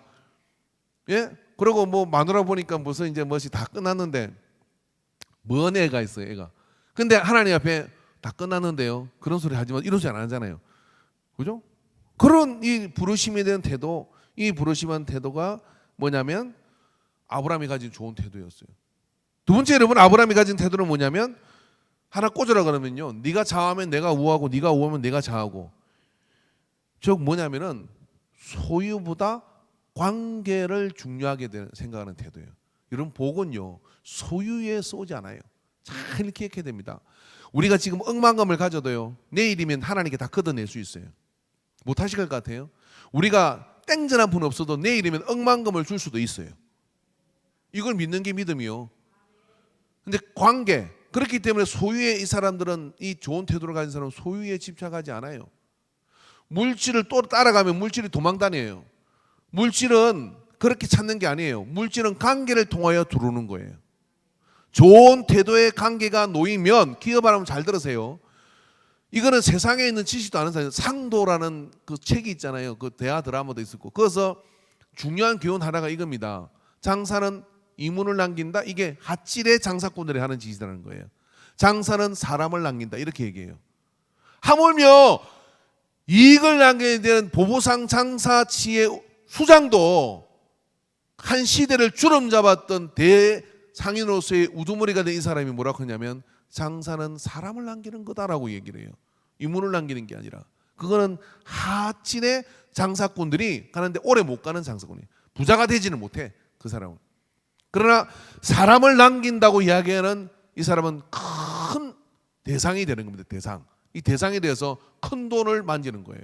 예? 그리고 뭐 마누라 보니까 무슨 이제 무엇이 다 끝났는데 뭔 애가 있어요, 애가. 근데 하나님 앞에 다 끝났는데요. 그런 소리 하지만 이런 소리 안 하잖아요. 그죠? 그런 이 부르심에 대한 태도, 이 부르심한 태도가 뭐냐면 아브라함이 가진 좋은 태도였어요. 두 번째 여러분 아브라함이 가진 태도는 뭐냐면 하나 꽂으라 그러면요. 네가 좌하면 내가 우하고 네가 우하면 내가 좌하고. 즉 뭐냐면은 소유보다 관계를 중요하게 생각하는 태도예요. 여러분 복은요 소유에 쏘지 않아요. 잘 기억해야 됩니다. 우리가 지금 억만금을 가져도요, 내일이면 하나님께 다 걷어낼 수 있어요. 못 하실 것 같아요? 우리가 땡전 한 푼 없어도 내일이면 억만금을 줄 수도 있어요. 이걸 믿는 게 믿음이요. 근데 관계, 그렇기 때문에 소유의 이 사람들은, 이 좋은 태도를 가진 사람은 소유에 집착하지 않아요. 물질을 또 따라가면 물질이 도망다녀요. 물질은 그렇게 찾는 게 아니에요. 물질은 관계를 통하여 들어오는 거예요. 좋은 태도의 관계가 놓이면, 기업 바라면 잘 들으세요. 이거는 세상에 있는 지식도 아는 사람, 상도라는 그 책이 있잖아요. 그 대하 드라마도 있었고, 거기서 중요한 교훈 하나가 이겁니다. 장사는 이문을 남긴다. 이게 핫질의 장사꾼들이 하는 짓이라는 거예요. 장사는 사람을 남긴다, 이렇게 얘기해요. 하물며 이익을 남겨야 되는 보보상 장사치의 수장도 한 시대를 주름잡았던 대상인으로서의 우두머리가 된 이 사람이 뭐라고 하냐면, 장사는 사람을 남기는 거다라고 얘기를 해요. 이문을 남기는 게 아니라. 그거는 하층의 장사꾼들이 가는데 오래 못 가는 장사꾼이에요. 부자가 되지는 못해, 그 사람은. 그러나 사람을 남긴다고 이야기하는 이 사람은 큰 대상이 되는 겁니다. 대상. 이 대상에 대해서 큰 돈을 만지는 거예요.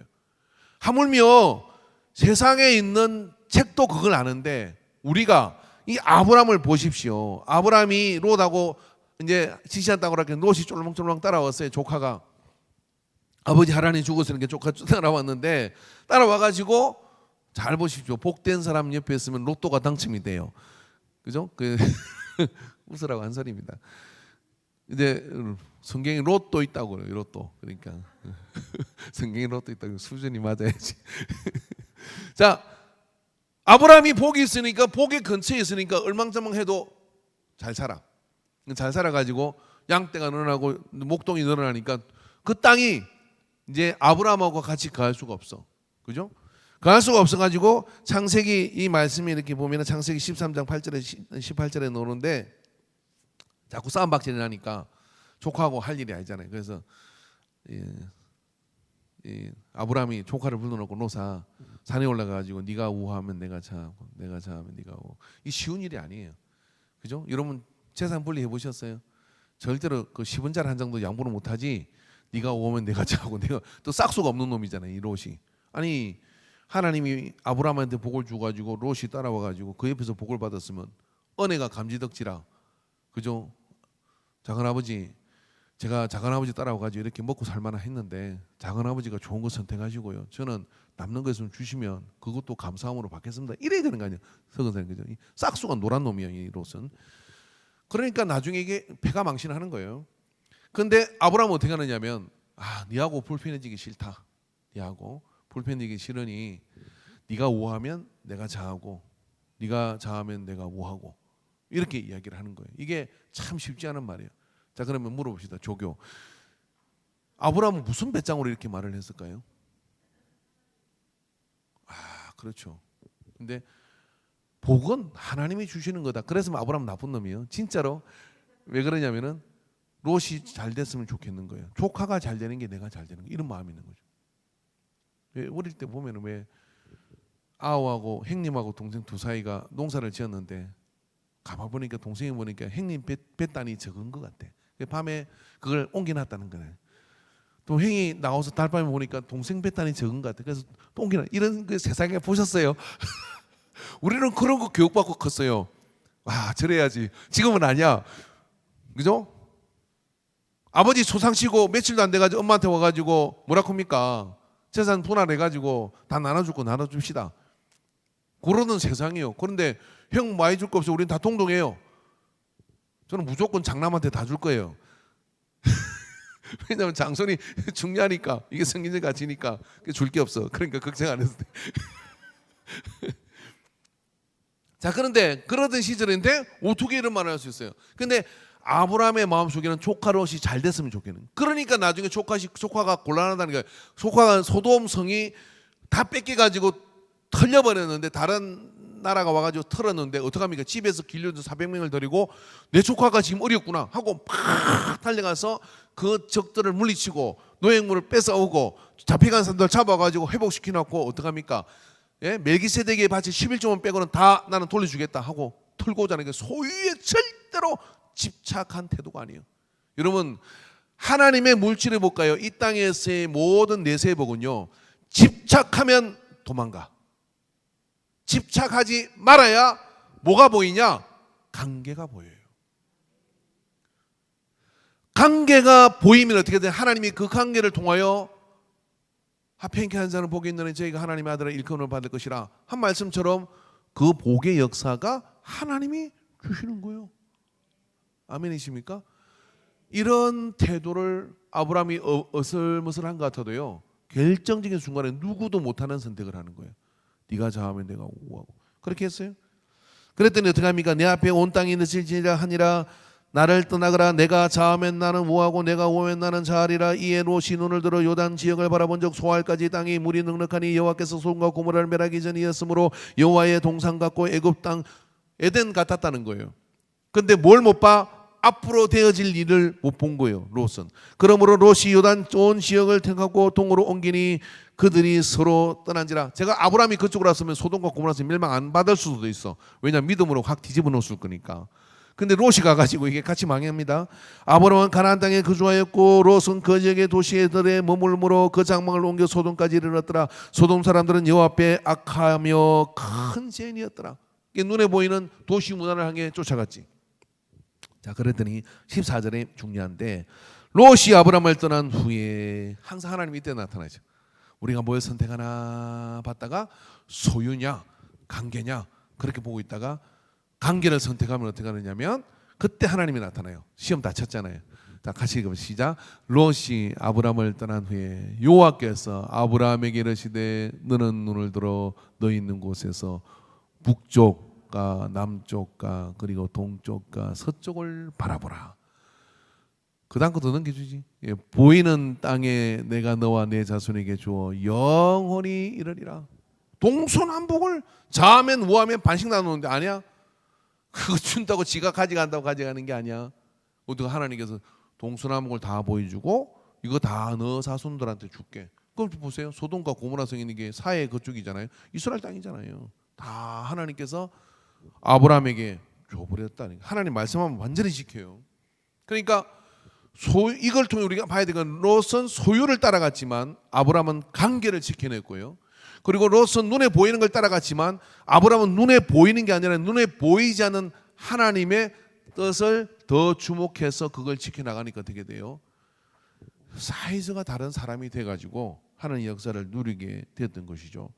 하물며 세상에 있는 책도 그걸 아는데, 우리가 이 아브라함을 보십시오. 아브라함이 롯하고 이제 지시한다고 그렇게 롯이 쫄렁쫄렁 따라왔어요. 조카가 아버지 하란이 죽었으니까 조카 따라왔는데, 따라와가지고 잘 보십시오. 복된 사람 옆에 있으면 로또가 당첨이 돼요. 그죠? 웃으라고 한 소리입니다. 이제 성경에 로또 있다고 그래요. 로또. 그러니까 성경에 로또 있다고, 수준이 맞아야지. 자, 아브라함이 복이 있으니까, 복의 근처에 있으니까 얼망정망해도 잘 살아. 잘 살아가지고 양떼가 늘어나고 목동이 늘어나니까 그 땅이 이제 아브라함하고 같이 거할 수가 없어. 그죠? 거할 수가 없어가지고 창세기, 이 말씀이 이렇게 보면 창세기 13장 8절에 18절에 나오는데, 자꾸 싸움박질이 나니까 조카하고 할 일이 아니잖아요. 그래서 아브라함이 조카를 불러놓고, 노사 산에 올라가가지고 네가 우하면 내가 자하고 내가 자하면 네가 우. 이 쉬운 일이 아니에요. 그죠? 여러분 재산 분리해 보셨어요? 절대로 그 10원짜리 한 장도 양보를 못하지. 네가 오면 내가 자하고, 내가 또 싹수가 없는 놈이잖아요, 이 롯이. 아니 하나님이 아브라함한테 복을 주가지고 롯이 따라와가지고 그 옆에서 복을 받았으면 은혜가 감지덕지라. 그죠? 작은아버지, 제가 작은아버지 따라와가지고 이렇게 먹고 살만하 했는데 작은아버지가 좋은 거 선택하시고요, 저는 남는 거 있으면 주시면 그것도 감사함으로 받겠습니다, 이래야 되는 거 아니에요. 서근생. 그죠? 싹수가 노란 놈이야, 이 롯은. 그러니까 나중에 이게 배가 망신하는 거예요. 근데 아브라함은 어떻게 하느냐면, 니하고 불편해지기 싫다. 니하고 불편해지기 싫으니 네가 우하면 내가 자하고 네가 자하면 내가 우하고, 이렇게 이야기를 하는 거예요. 이게 참 쉽지 않은 말이에요. 자, 그러면 물어봅시다. 조교. 아브라함은 무슨 배짱으로 이렇게 말을 했을까요? 그렇죠. 근데 복은 하나님이 주시는 거다. 그래서 아브라함 나쁜 놈이에요. 진짜로. 왜 그러냐면은 롯이 잘 됐으면 좋겠는 거예요. 조카가 잘 되는 게 내가 잘 되는 거, 이런 마음이 있는 거죠. 왜 어릴 때 보면은 왜 아우하고 형님하고 동생 두 사이가 농사를 지었는데 가만 보니까 동생이 보니까 형님 뱃단이 적은 것 같아. 밤에 그걸 옮겨놨다는 거네. 또 형이 나와서 달밤에 보니까 동생 뱃단이 적은 것 같아. 그래서 또 옮겨놨. 이런 그 세상에 보셨어요? 우리는 그런 거 교육받고 컸어요. 저래야지. 지금은 아니야. 그죠? 아버지 소상치고 며칠도 안 돼가지고 엄마한테 와가지고 뭐라고 합니까? 재산 분할해가지고 다 나눠줄 거 나눠줍시다. 그러는 세상이에요. 그런데 형 많이 줄 거 없어. 우린 다 동동해요. 저는 무조건 장남한테 다 줄 거예요. 왜냐하면 장손이 중요하니까, 이게 성인의 가치니까 줄 게 없어. 그러니까 걱정 안 해도 돼. 자, 그런데 그러던 시절인데 어떻게 이런 말을 할 수 있어요? 근데 아브라함의 마음속에는 조카 롯이 잘 됐으면 좋겠는. 그러니까 나중에 조카가 곤란하다는 거예요. 조카가 소돔 성이 다 뺏겨가지고 털려버렸는데, 다른 나라가 와가지고 털었는데 어떡합니까? 집에서 길려준 400명을 데리고 내 조카가 지금 어렵구나 하고 팍 달려가서 그 적들을 물리치고 노획물을 뺏어오고 잡혀간 사람들 잡아가지고 회복시켜놓고 어떡합니까? 멜기세덱에 바친 11조만 빼고는 다 나는 돌려주겠다 하고 털고 오자는 게 소유에 절대로 집착한 태도가 아니에요. 여러분, 하나님의 물질의 복가요, 이 땅에서의 모든 내세의 복은요, 집착하면 도망가. 집착하지 말아야 뭐가 보이냐? 관계가 보여요. 관계가 보이면 어떻게 돼? 하나님이 그 관계를 통하여 하편케 한 자는 복이 있느니 저희가 하나님의 아들의 일컬음을 받을 것이라 한 말씀처럼 그 복의 역사가 하나님이 주시는 거예요. 아멘이십니까? 이런 태도를 아브라함이 어슬머슬한 것 같아도요, 결정적인 순간에 누구도 못하는 선택을 하는 거예요. 네가 좌하면 내가 우하고. 그렇게 했어요. 그랬더니 어떻게 합니까? 내 앞에 온 땅이 느실지라 하니라. 나를 떠나거라. 내가 좌하면 나는 우하고 내가 우하면 나는 좌하리라. 이에 롯이 눈을 들어 요단 지역을 바라본 적 소알까지 땅이 물이 넉넉하니 여호와께서 소돔과 고모라를 멸하기 전이었으므로 여호와의 동산 같고 애굽 땅 에덴 같았다는 거예요. 근데 뭘 못 봐? 앞으로 되어질 일을 못 본 거예요, 롯은. 그러므로 롯이 요단 온 지역을 택하고 동으로 옮기니 그들이 서로 떠난지라. 제가 아브라함이 그쪽으로 왔으면 소돔과 고모라에서 멸망 안 받을 수도 있어. 왜냐하면 믿음으로 확 뒤집어 놓을 거니까. 근데 롯이 가가지고 이게 같이 망합니다. 아브라함은 가나안 땅에 거주하였고 롯은 그 지역의 도시들에 머물므로 그 장막을 옮겨 소돔까지 이르렀더라. 소돔 사람들은 여호와 앞에 악하며 큰 죄인이었더라. 눈에 보이는 도시 문화를 향해 쫓아갔지. 자, 그랬더니 14절에 중요한데, 롯이 아브라함을 떠난 후에 항상 하나님이 이때 나타나죠. 우리가 뭘 선택하나 봤다가 소유냐 관계냐 그렇게 보고 있다가 관계를 선택하면 어떻게 하느냐면 그때 하나님이 나타나요. 시험 다 쳤잖아요. 자, 같이 읽으면 시작. 롯이 아브라함을 떠난 후에 여호와께서 아브라함에게 이르시되 너는 눈을 들어 너 있는 곳에서 북쪽과 남쪽과 그리고 동쪽과 서쪽을 바라보라. 그 다음 것도 넘겨주지. 예, 보이는 땅에 내가 너와 내 자손에게 주어 영원히 이르리라. 동서남북을 좌하면 우하면 반씩 나누는데 아니야. 그거 준다고 지가 가져간다고 가져가는 게 아니야. 어떻게 하나님께서 동서남북을 다 보여주고 이거 다 너 자손들한테 줄게. 그럼 보세요. 소돔과 고모라 성이 있는 게 사해 그쪽이잖아요. 이스라엘 땅이잖아요. 다 하나님께서 아브라함에게 줘버렸다니까. 하나님 말씀하면 완전히 지켜요. 그러니까 이걸 통해 우리가 봐야 되는 건 롯은 소유를 따라갔지만 아브라함은 관계를 지켜냈고요. 그리고 롯은 눈에 보이는 걸 따라갔지만 아브라함은 눈에 보이는 게 아니라 눈에 보이지 않는 하나님의 뜻을 더 주목해서 그걸 지켜나가니까 어떻게 돼요? 사이즈가 다른 사람이 돼가지고 하나님의 역사를 누리게 됐던 것이죠.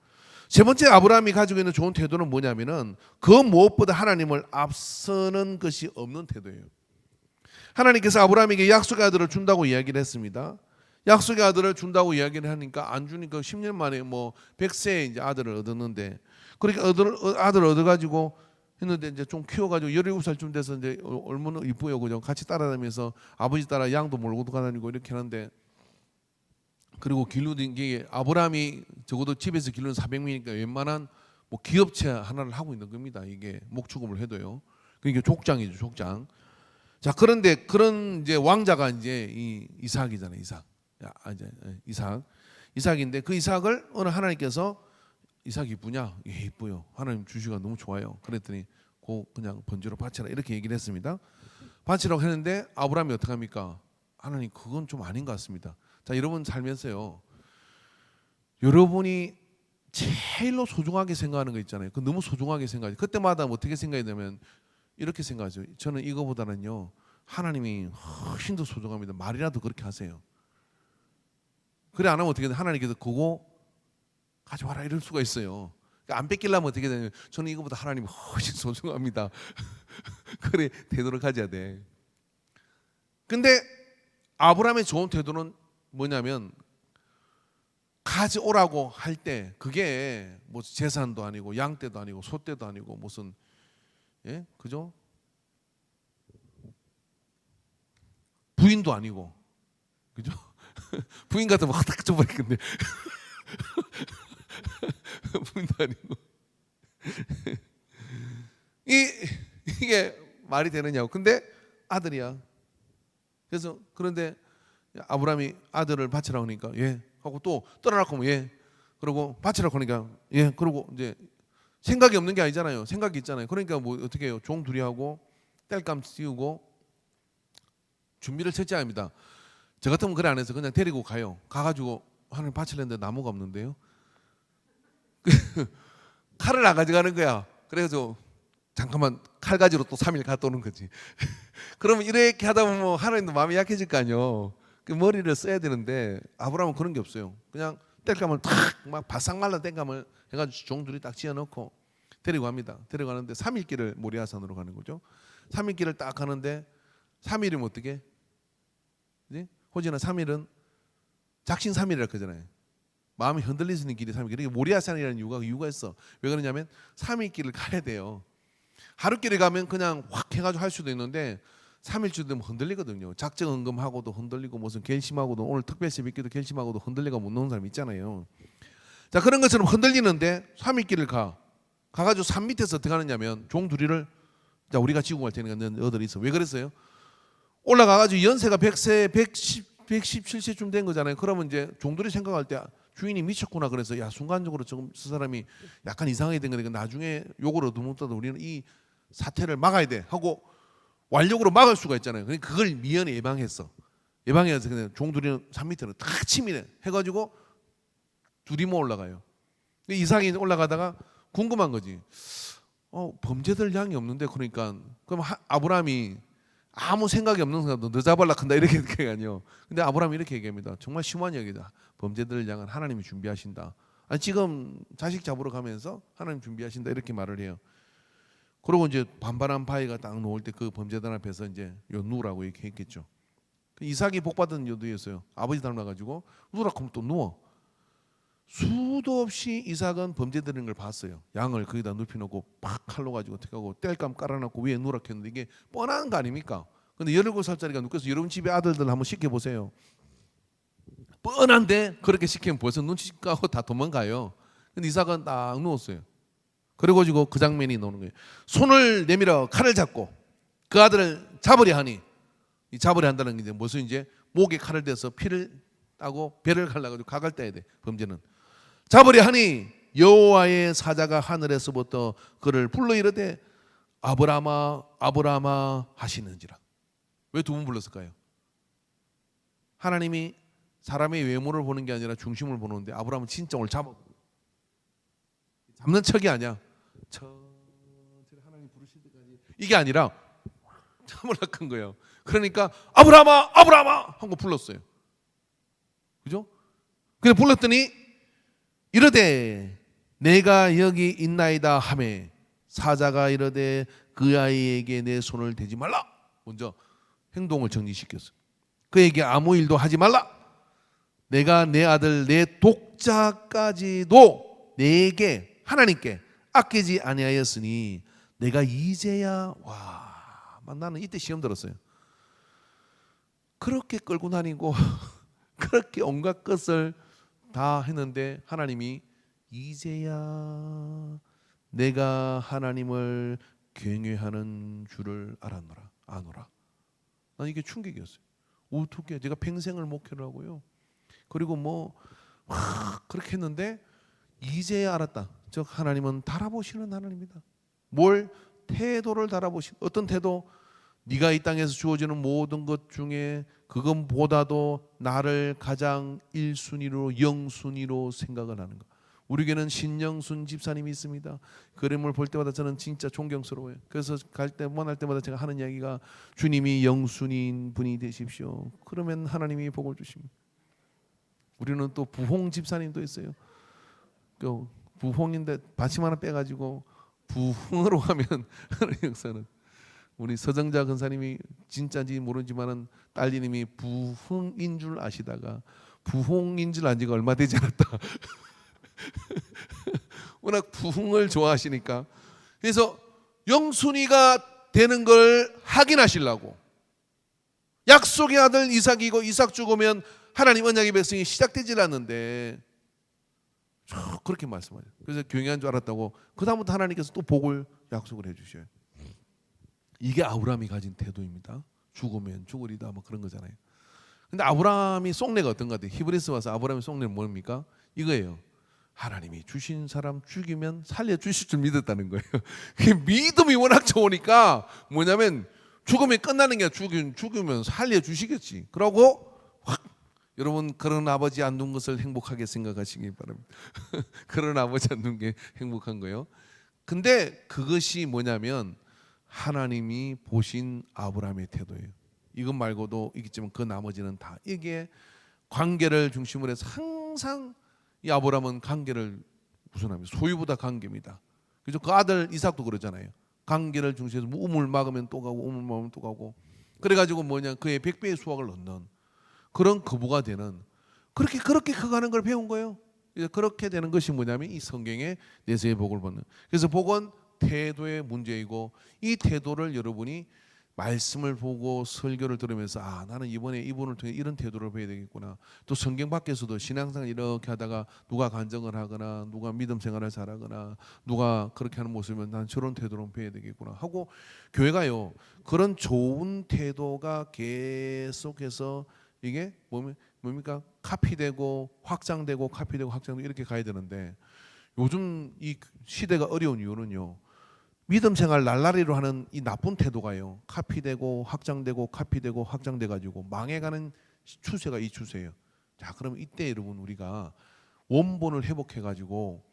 세 번째 아브라함이 가지고 있는 좋은 태도는 뭐냐면은 그 무엇보다 하나님을 앞서는 것이 없는 태도예요. 하나님께서 아브라함에게 약속의 아들을 준다고 이야기를 했습니다. 약속의 아들을 준다고 이야기를 하니까 안 주니까 10년 만에 뭐 100세에 이제 아들을 얻었는데, 그러니까 아들을 얻어가지고 했는데 이제 좀 키워가지고 17살쯤 돼서 이제 얼마나 이쁘요, 그죠? 같이 따라다니면서 아버지 따라 양도 몰고 다니고 이렇게 하는데, 그리고 기르는 게 아브라함이 적어도 집에서 기르는 400명이니까 웬만한 뭐 기업체 하나를 하고 있는 겁니다. 이게 목축업을 해도요. 그게 족장이죠, 족장. 자, 그런데 그런 이제 왕자가 이제 이삭이잖아요, 이삭인데 그 이삭을 어느 하나님께서 이삭이 이쁘냐? 예, 이쁘요. 하나님 주시가 너무 좋아요. 그랬더니 그냥 번제로 바치라 이렇게 얘기를 했습니다. 바치라고 했는데 아브라함이 어떻게 합니까? 하나님 그건 좀 아닌 것 같습니다. 자, 여러분 살면서요, 여러분이 제일로 소중하게 생각하는 거 있잖아요. 그 너무 소중하게 생각하죠. 그때마다 어떻게 생각하냐면 이렇게 생각하죠. 저는 이거보다는요 하나님이 훨씬 더 소중합니다. 말이라도 그렇게 하세요. 그래 안 하면 어떻게 돼? 하나님께서 그거 가져와라 이럴 수가 있어요. 그러니까 안 뺏기려면 어떻게 되냐면 저는 이거보다 하나님이 훨씬 소중합니다. 그래 태도를 가져야 돼. 근데 아브라함의 좋은 태도는 뭐냐면 가져오라고 할 때 그게 뭐 재산도 아니고 양떼도 아니고 소떼도 아니고 무슨, 예, 그죠? 부인도 아니고, 그죠? 부인 같으면 확 줘버릴 건데 부인도 아니고 이게 말이 되느냐고. 근데 아들이야. 그래서 그런데 아브라함이 아들을 바치라고 하니까 예 하고 또 떠나라고 하면 예, 그러고 바치라고 하니까 예, 그러고 이제 생각이 없는 게 아니잖아요. 생각이 있잖아요. 그러니까 뭐 어떻게 해요? 종 둘이 하고 땔감 씌우고 준비를 철저히 합니다. 저 같으면 그래 안 해서 그냥 데리고 가요. 가가지고 하나님 바치려는데 나무가 없는데요. 칼을 안 가져가는 거야. 그래서 잠깐만 칼 가지러 또 3일 갔다 오는 거지. 그러면 이렇게 하다 보면 하나님도 마음이 약해질 거 아니에요. 그 머리를 써야 되는데 아브라함은 그런 게 없어요. 그냥 땔감을 탁막 바싹 말라 땔감을 해가지고 종들이 딱 지어놓고 데리고 갑니다. 데려가는데 3일 길을 모리아산으로 가는 거죠. 3일 길을 딱 가는데 3일이면 어떻게? 호진아 3일은 작심 3일이라 그러잖아요. 마음이 흔들릴 수 있는 길이 3일. 이게 모리아산이라는 이유가 있어. 왜 그러냐면 3일 길을 가야 돼요. 하루 길을 가면 그냥 확 해가지고 할 수도 있는데 3일쯤 되면 흔들리거든요. 작정헌금하고도 흔들리고 무슨 결심하고도 오늘 특별시 믿기도 결심하고도 흔들리가 못 놓는 사람 있잖아요. 자 그런 것처럼 흔들리는데 3일 길을 가가지고 산 밑에서 어떻게 하느냐면 종 둘이를 자 우리가 지고 갈 테니까 너희들 있어. 왜 그랬어요? 올라가가지고 연세가 100세, 110, 117세쯤 된 거잖아요. 그러면 이제 종들이 생각할 때 주인이 미쳤구나 그래서 야 순간적으로 지금 저 사람이 약간 이상하게 된 거니까 나중에 욕을 얻어먹더라도 우리는 이 사태를 막아야 돼 하고 완력으로 막을 수가 있잖아요. 그러니까 그걸 미연에 예방해서 그냥 종들이는 산 밑에는 탁 치밀해 해가지고 둘이 모 올라가요. 이삭이 올라가다가 궁금한 거지. 범죄될 양이 없는데 그러니까 그럼 아브라함이 아무 생각이 없는 사람도 너 잡으려 한다 이렇게 얘기하니요. 근데 아브라함이 이렇게 얘기합니다. 정말 심한 얘기다. 범죄될 양은 하나님이 준비하신다. 아니 지금 자식 잡으러 가면서 하나님 준비하신다 이렇게 말을 해요. 그리고 이제 반반한 바위가 딱 놓을 때 그 범죄단 앞에서 이제 요 누우라고 이렇게 했겠죠. 이삭이 복받은 여도였어요. 아버지 닮아가지고 누우라고 하면 또 누워. 수도 없이 이삭은 범죄되는 걸 봤어요. 양을 거기다 눕혀놓고 팍 칼로 가지고 어떻게 하고 땔감 깔아놓고 위에 누우라고 했는데 이게 뻔한 거 아닙니까? 근데 17살짜리가 눕혀서 여러분 집에 아들들 한번 시켜보세요. 뻔한데 그렇게 시키면 벌써 눈치 까고 다 도망가요. 근데 이삭은 딱 누웠어요. 그리고 그 장면이 나오는 거예요. 손을 내밀어 칼을 잡고 그 아들을 잡으려 하니 이 잡으려 한다는 게 이제 무슨 이제 목에 칼을 대서 피를 따고 배를 갈라가지고 각을 떼야 돼. 범죄는 잡으려 하니 여호와의 사자가 하늘에서부터 그를 불러 이르되 아브라함아 아브라함아 하시는지라. 왜 두 번 불렀을까요? 하나님이 사람의 외모를 보는 게 아니라 중심을 보는데 아브라함은 진짜 오늘 잡는 척이 아니야. 천천히 하나님 부르실 때까지 이게 아니라 참으라 큰 거예요. 그러니까 아브라함아 아브라함아 하고 불렀어요. 그죠? 그래 불렀더니 이르되 내가 여기 있나이다 하매 사자가 이르되 그 아이에게 내 손을 대지 말라. 먼저 행동을 정리시켰어요. 그에게 아무 일도 하지 말라. 내가 내 아들 내 독자까지도 내게 하나님께 아끼지 아니하였으니 내가 이제야 나는 이때 시험 들었어요. 그렇게 끌고 다니고 그렇게 온갖 것을 다 했는데 하나님이 이제야 내가 하나님을 경외하는 줄을 아노라. 난 이게 충격이었어요. 어떻게 제가 평생을 목회를 하고요. 그리고 그렇게 했는데 이제야 알았다. 즉 하나님은 달아보시는 하나님이다. 뭘? 태도를 달아보시는. 어떤 태도? 네가 이 땅에서 주어지는 모든 것 중에 그것보다도 나를 가장 1순위로 영순위로 생각을 하는 것. 우리에게는 신영순 집사님이 있습니다. 그림을 볼 때마다 저는 진짜 존경스러워요. 그래서 만날 때마다 제가 하는 이야기가 주님이 영순인 분이 되십시오. 그러면 하나님이 복을 주십니다. 우리는 또 부홍 집사님도 있어요. 그 부홍인데 받침 하나 빼가지고 부흥으로 가면 하는 역사는 우리 서정자 근사님이 진짜인지 모르지만은 딸님이 부흥인 줄 아시다가 부홍인 줄 안 지가 얼마 되지 않았다. 워낙 부흥을 좋아하시니까 그래서 영순이가 되는 걸 확인하시려고 약속의 아들 이삭이고 이삭 죽으면 하나님 언약의 백성이 시작되질 않는데 그렇게 말씀하죠. 그래서 경외한 줄 알았다고 그 다음부터 하나님께서 또 복을 약속을 해주셔요. 이게 아브라함이 가진 태도입니다. 죽으면 죽으리다 그런 거잖아요. 근데 아브라함이 속내가 어떤 것 같아요? 히브리서 와서 아브라함의 속내는 뭡니까? 이거예요. 하나님이 주신 사람 죽이면 살려주실 줄 믿었다는 거예요. 그 믿음이 워낙 좋으니까 뭐냐면 죽으면 끝나는 게 아니라 죽으면 살려주시겠지. 그러고 확 여러분 그런 아버지 안 둔 것을 행복하게 생각하시기 바랍니다. 그런 아버지 안 둔 게 행복한 거예요. 근데 그것이 뭐냐면 하나님이 보신 아브라함의 태도예요. 이것 말고도 있겠지만 그 나머지는 다 이게 관계를 중심으로 해서 항상 이 아브라함은 관계를 우선합니다. 소유보다 관계입니다. 그죠? 그 아들 이삭도 그러잖아요. 관계를 중시해서 우물 막으면 또 가고 우물 막으면 또 가고 그래가지고 뭐냐 그의 100배의 수확을 얻는 그런 거부가 되는 그렇게 커가는 걸 배운 거예요. 그렇게 되는 것이 뭐냐면 이 성경의 내세의 복을 받는. 그래서 복은 태도의 문제이고 이 태도를 여러분이 말씀을 보고 설교를 들으면서 아 나는 이번에 이분을 통해 이런 태도를 보여야 되겠구나. 또 성경 밖에서도 신앙생활 이렇게 하다가 누가 간증을 하거나 누가 믿음 생활을 잘하거나 누가 그렇게 하는 모습이면 난 저런 태도를 보여야 되겠구나 하고 교회가요 그런 좋은 태도가 계속해서 이게 뭡니까? 카피되고 확장되고 카피되고 확장되고 이렇게 가야 되는데 요즘 이 시대가 어려운 이유는요. 믿음 생활 날라리로 하는 이 나쁜 태도가요. 카피되고 확장되고 카피되고 확장돼 가지고 망해가는 추세가 이 추세예요. 자, 그럼 이때 여러분 우리가 원본을 회복해 가지고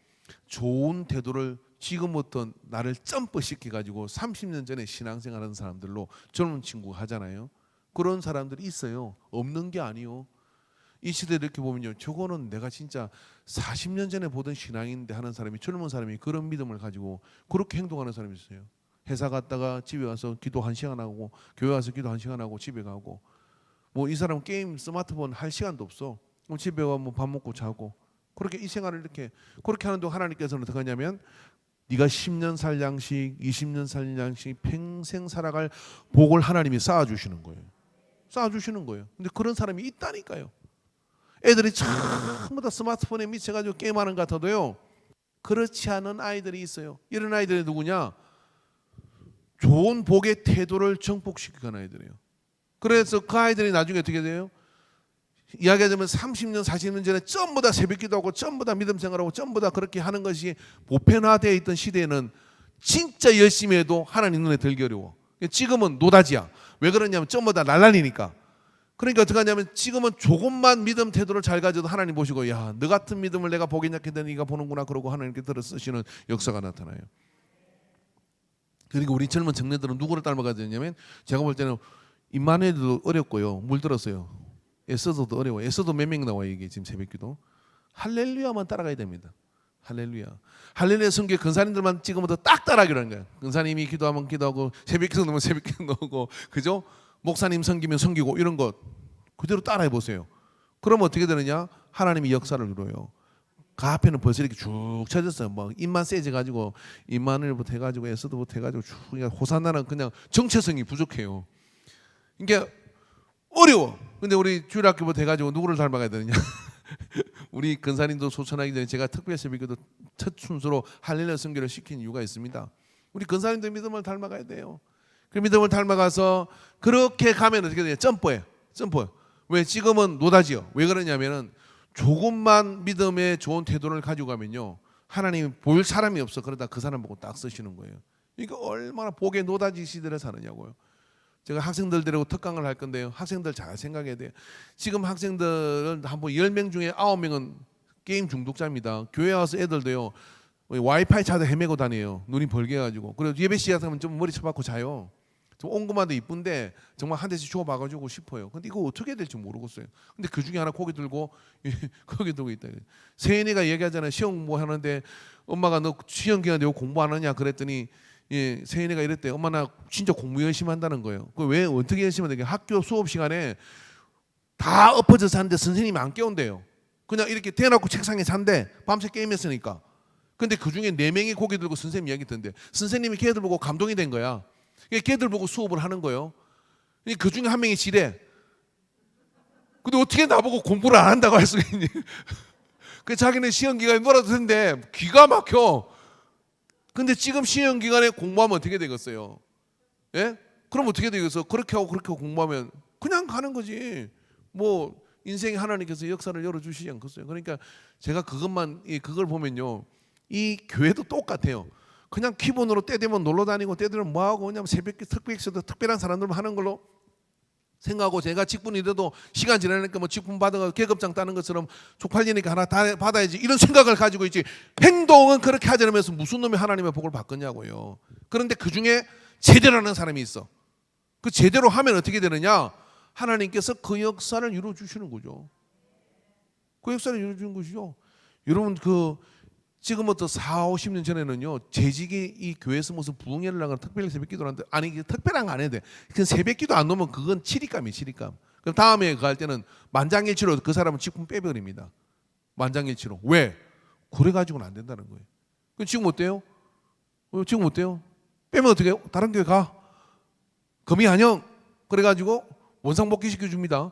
좋은 태도를 지금부터 나를 점프시켜 가지고 30년 전에 신앙생활하는 사람들로 젊은 친구가 하잖아요. 그런 사람들이 있어요. 없는 게 아니요. 이 시대 이렇게 보면요. 저거는 내가 진짜 40년 전에 보던 신앙인데 하는 사람이 젊은 사람이 그런 믿음을 가지고 그렇게 행동하는 사람이 있어요. 회사 갔다가 집에 와서 기도 1시간 하고 교회 와서 기도 1시간 하고 집에 가고 뭐 이 사람 게임 스마트폰 할 시간도 없어. 집에 가면 밥 먹고 자고 그렇게 이 생활을 이렇게 그렇게 하는 동안 하나님께서는 어떻게 하냐면 네가 10년 살 양식 20년 살 양식 평생 살아갈 복을 하나님이 쌓아주시는 거예요. 쌓아주시는 거예요. 근데 그런 사람이 있다니까요. 애들이 전부 다 스마트폰에 미쳐가지고 게임하는 것 같아도요 그렇지 않은 아이들이 있어요. 이런 아이들이 누구냐? 좋은 복의 태도를 정복시키는 아이들이에요. 그래서 그 아이들이 나중에 어떻게 돼요? 이야기하자면 30년 40년 전에 전부 다 새벽기도 하고 전부 다 믿음 생활하고 전부 다 그렇게 하는 것이 보편화되어 있던 시대에는 진짜 열심히 해도 하나님 눈에 들기 어려워. 지금은 노다지야. 왜 그러냐면 전부 다 날라리니까. 그러니까 어떻게 하냐면 지금은 조금만 믿음 태도를 잘 가져도 하나님 보시고 야, 너 같은 믿음을 내가 보겠냐 했더니 네가 보는구나 그러고 하나님께 들어 쓰시는 역사가 나타나요. 그리고 우리 젊은 청년들은 누구를 닮아가야 되냐면 제가 볼 때는 임마누엘도 어렵고요. 물들었어요. 에스더도 어려워요. 에스더 몇 명 나와요 이게 지금 새벽기도. 할렐루야만 따라가야 됩니다. 할렐루야. 할렐루야 성경 근사님들만 찍으면 딱 따라하기로 하는 거예요. 근사님이 기도하면 기도하고 새벽기도 넣으면 새벽기도 넣고 그죠? 목사님 섬기면 섬기고 이런 것 그대로 따라해 보세요. 그러면 어떻게 되느냐? 하나님이 역사를 이루어요. 그 앞에는 벌써 이렇게 쭉 쳐졌어요. 막 입만 세져가지고 임마누엘부터 해가지고 에스더부터 해가지고 쭉 호산나는 그냥 정체성이 부족해요. 그러니까 어려워. 근데 우리 주일학교부터 해가지고 누구를 닮아가야 되느냐? 우리 근사님도 소천하기 전에 제가 특별 새벽기도 첫 순서로 할렐루야 선교를 시킨 이유가 있습니다. 우리 근사님도 믿음을 닮아가야 돼요. 그 믿음을 닮아가서 그렇게 가면 어떻게 돼요? 점프해. 왜? 지금은 노다지요. 왜 그러냐면은 조금만 믿음의 좋은 태도를 가지고 가면요. 하나님이 볼 사람이 없어. 그러다 그 사람 보고 딱 쓰시는 거예요. 이거 얼마나 복의 노다지 시대를 사느냐고요. 제가 학생들 데리고 특강을 할 건데요. 학생들 잘 생각해야 돼요. 지금 학생들은 한번 10명 중에 9명은 게임 중독자입니다. 교회 와서 애들도요. 와이파이 찾아 헤매고 다녀요. 눈이 벌게가지고. 그래서 예배 시작하면 좀 머리 쳐박고 자요. 좀 옹금한데 이쁜데 정말 한 대씩 주워박아주고 싶어요. 근데 이거 어떻게 해야 될지 모르겠어요. 근데 그 중에 하나 고개 들고 거기 들고 있다. 세인이가 얘기하잖아요. 시험 공부하는데 엄마가 너 시험 기간에 공부 안 하냐 그랬더니 세인이가 이랬대. 엄마 나 진짜 공부 열심히 한다는 거예요. 그 왜 어떻게 열심히 하냐? 학교 수업 시간에 다 엎어져서 하는데 선생님이 안 깨운대요. 그냥 이렇게 대놓고 책상에 잔대. 밤새 게임했으니까. 근데 그 중에 4명이 고개 들고 선생님 이야기 듣는데 선생님이 걔들 보고 감동이 된 거야. 걔들 보고 수업을 하는 거예요. 그 중에 한 명이 지래. 근데 어떻게 나보고 공부를 안 한다고 할 수가 있니? 그 자기는 시험 기간에 놀아도 되는데 기가 막혀. 근데 지금 시험 기간에 공부하면 어떻게 되겠어요? 예? 그럼 어떻게 되겠어? 그렇게 하고 공부하면 그냥 가는 거지. 뭐 인생에 하나님께서 역사를 열어주시지 않겠어요? 그러니까 제가 그걸 보면요. 이 교회도 똑같아요. 그냥 기본으로 때 되면 놀러 다니고 때 되면 뭐 하고 그냥 새벽 특별시도 특별한 사람들만 하는 걸로 생각하고 제가 직분이라도 시간 지나니까 뭐 직분 받아가 계급장 따는 것처럼 쪽팔리니까 하나 다 받아야지 이런 생각을 가지고 있지, 행동은 그렇게 하지 않으면서 무슨 놈이 하나님의 복을 받겠냐고요. 그런데 그 중에 제대로 하는 사람이 있어. 그 제대로 하면 어떻게 되느냐, 하나님께서 그 역사를 이루어 주시는 거죠. 그 역사를 이루어 주는 것이죠. 여러분 그 지금부터 4, 50년 전에는요, 재직이 이 교회에서 무슨 부흥회를 나가는 특별 새벽 기도를 하는데, 아니 이게 특별한 거 안 해도 돼. 그 새벽 기도 안 놓으면 그건 치리감이에요, 치리감. 그럼 다음에 갈 때는 만장일치로 그 사람은 직분 빼버립니다. 만장일치로. 왜? 그래가지고는 안 된다는 거예요. 그럼 지금 어때요? 지금 어때요? 빼면 어떻게 해요? 다른 교회 가. 금이 안녕. 그래가지고 원상복귀 시켜줍니다.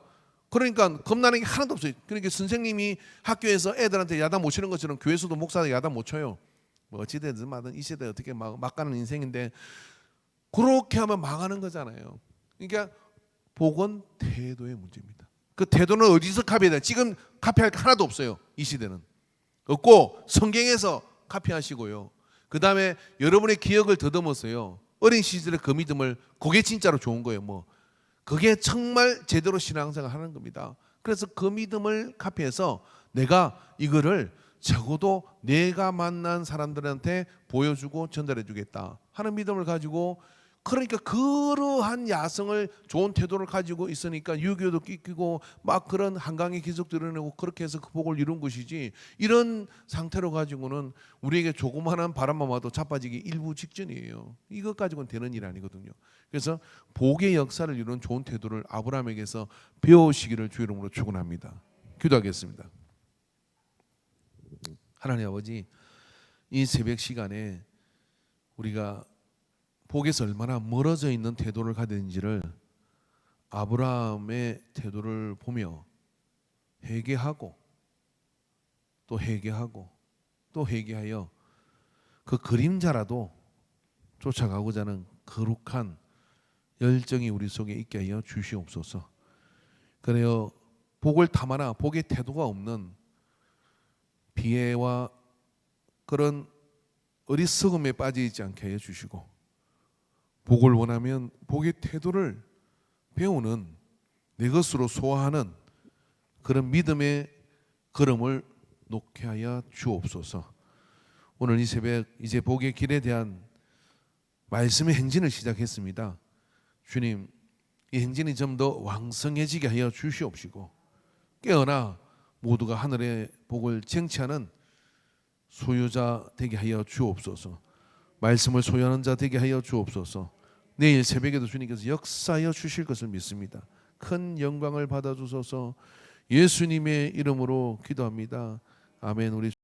그러니까 겁나는 게 하나도 없어요. 그러니까 선생님이 학교에서 애들한테 야단 못 치는 것처럼 교회에서도 목사들 야단 못 쳐요. 뭐 어찌되든 마든 이 시대에 어떻게 막 가는 인생인데, 그렇게 하면 망하는 거잖아요. 그러니까 복은 태도의 문제입니다. 그 태도는 어디서 카피해야 돼? 지금 카피할 거 하나도 없어요. 이 시대는 없고, 성경에서 카피하시고요. 그 다음에 여러분의 기억을 더듬어서요, 어린 시절의 그 믿음을, 그게 진짜로 좋은 거예요. 뭐 그게 정말 제대로 신앙생활 하는 겁니다. 그래서 그 믿음을 카피해서 내가 이거를 적어도 내가 만난 사람들한테 보여주고 전달해 주겠다 하는 믿음을 가지고, 그러니까 그러한 야성을, 좋은 태도를 가지고 있으니까 유교도 끼고 막 그런 한강의 기적도 이뤄내고 그렇게 해서 그 복을 이룬 것이지, 이런 상태로 가지고는 우리에게 조그마한 바람만 와도 자빠지기 일부 직전이에요. 이것 가지고는 되는 일 아니거든요. 그래서 복의 역사를 이룬 좋은 태도를 아브라함에게서 배우시기를 주 이름으로 축원합니다. 기도하겠습니다. 하나님 아버지, 이 새벽 시간에 우리가 복에서 얼마나 멀어져 있는 태도를 가졌는지를 아브라함의 태도를 보며 회개하고 또 회개하고 또 회개하여 그 그림자라도 쫓아가고자 하는 거룩한 열정이 우리 속에 있게 하여 주시옵소서. 그래요, 복을 탐하나 복의 태도가 없는 비애와 그런 어리석음에 빠지지 않게 하여 주시고, 복을 원하면 복의 태도를 배우는, 내 것으로 소화하는 그런 믿음의 걸음을 놓게 하여 주옵소서. 오늘 이 새벽 이제 복의 길에 대한 말씀의 행진을 시작했습니다. 주님, 이 행진이 좀 더 왕성해지게 하여 주시옵시고, 깨어나 모두가 하늘의 복을 쟁취하는 소유자 되게 하여 주옵소서. 말씀을 소유하는 자 되게 하여 주옵소서. 내일 새벽에도 주님께서 역사하여 주실 것을 믿습니다. 큰 영광을 받아 주소서. 예수님의 이름으로 기도합니다. 아멘. 우리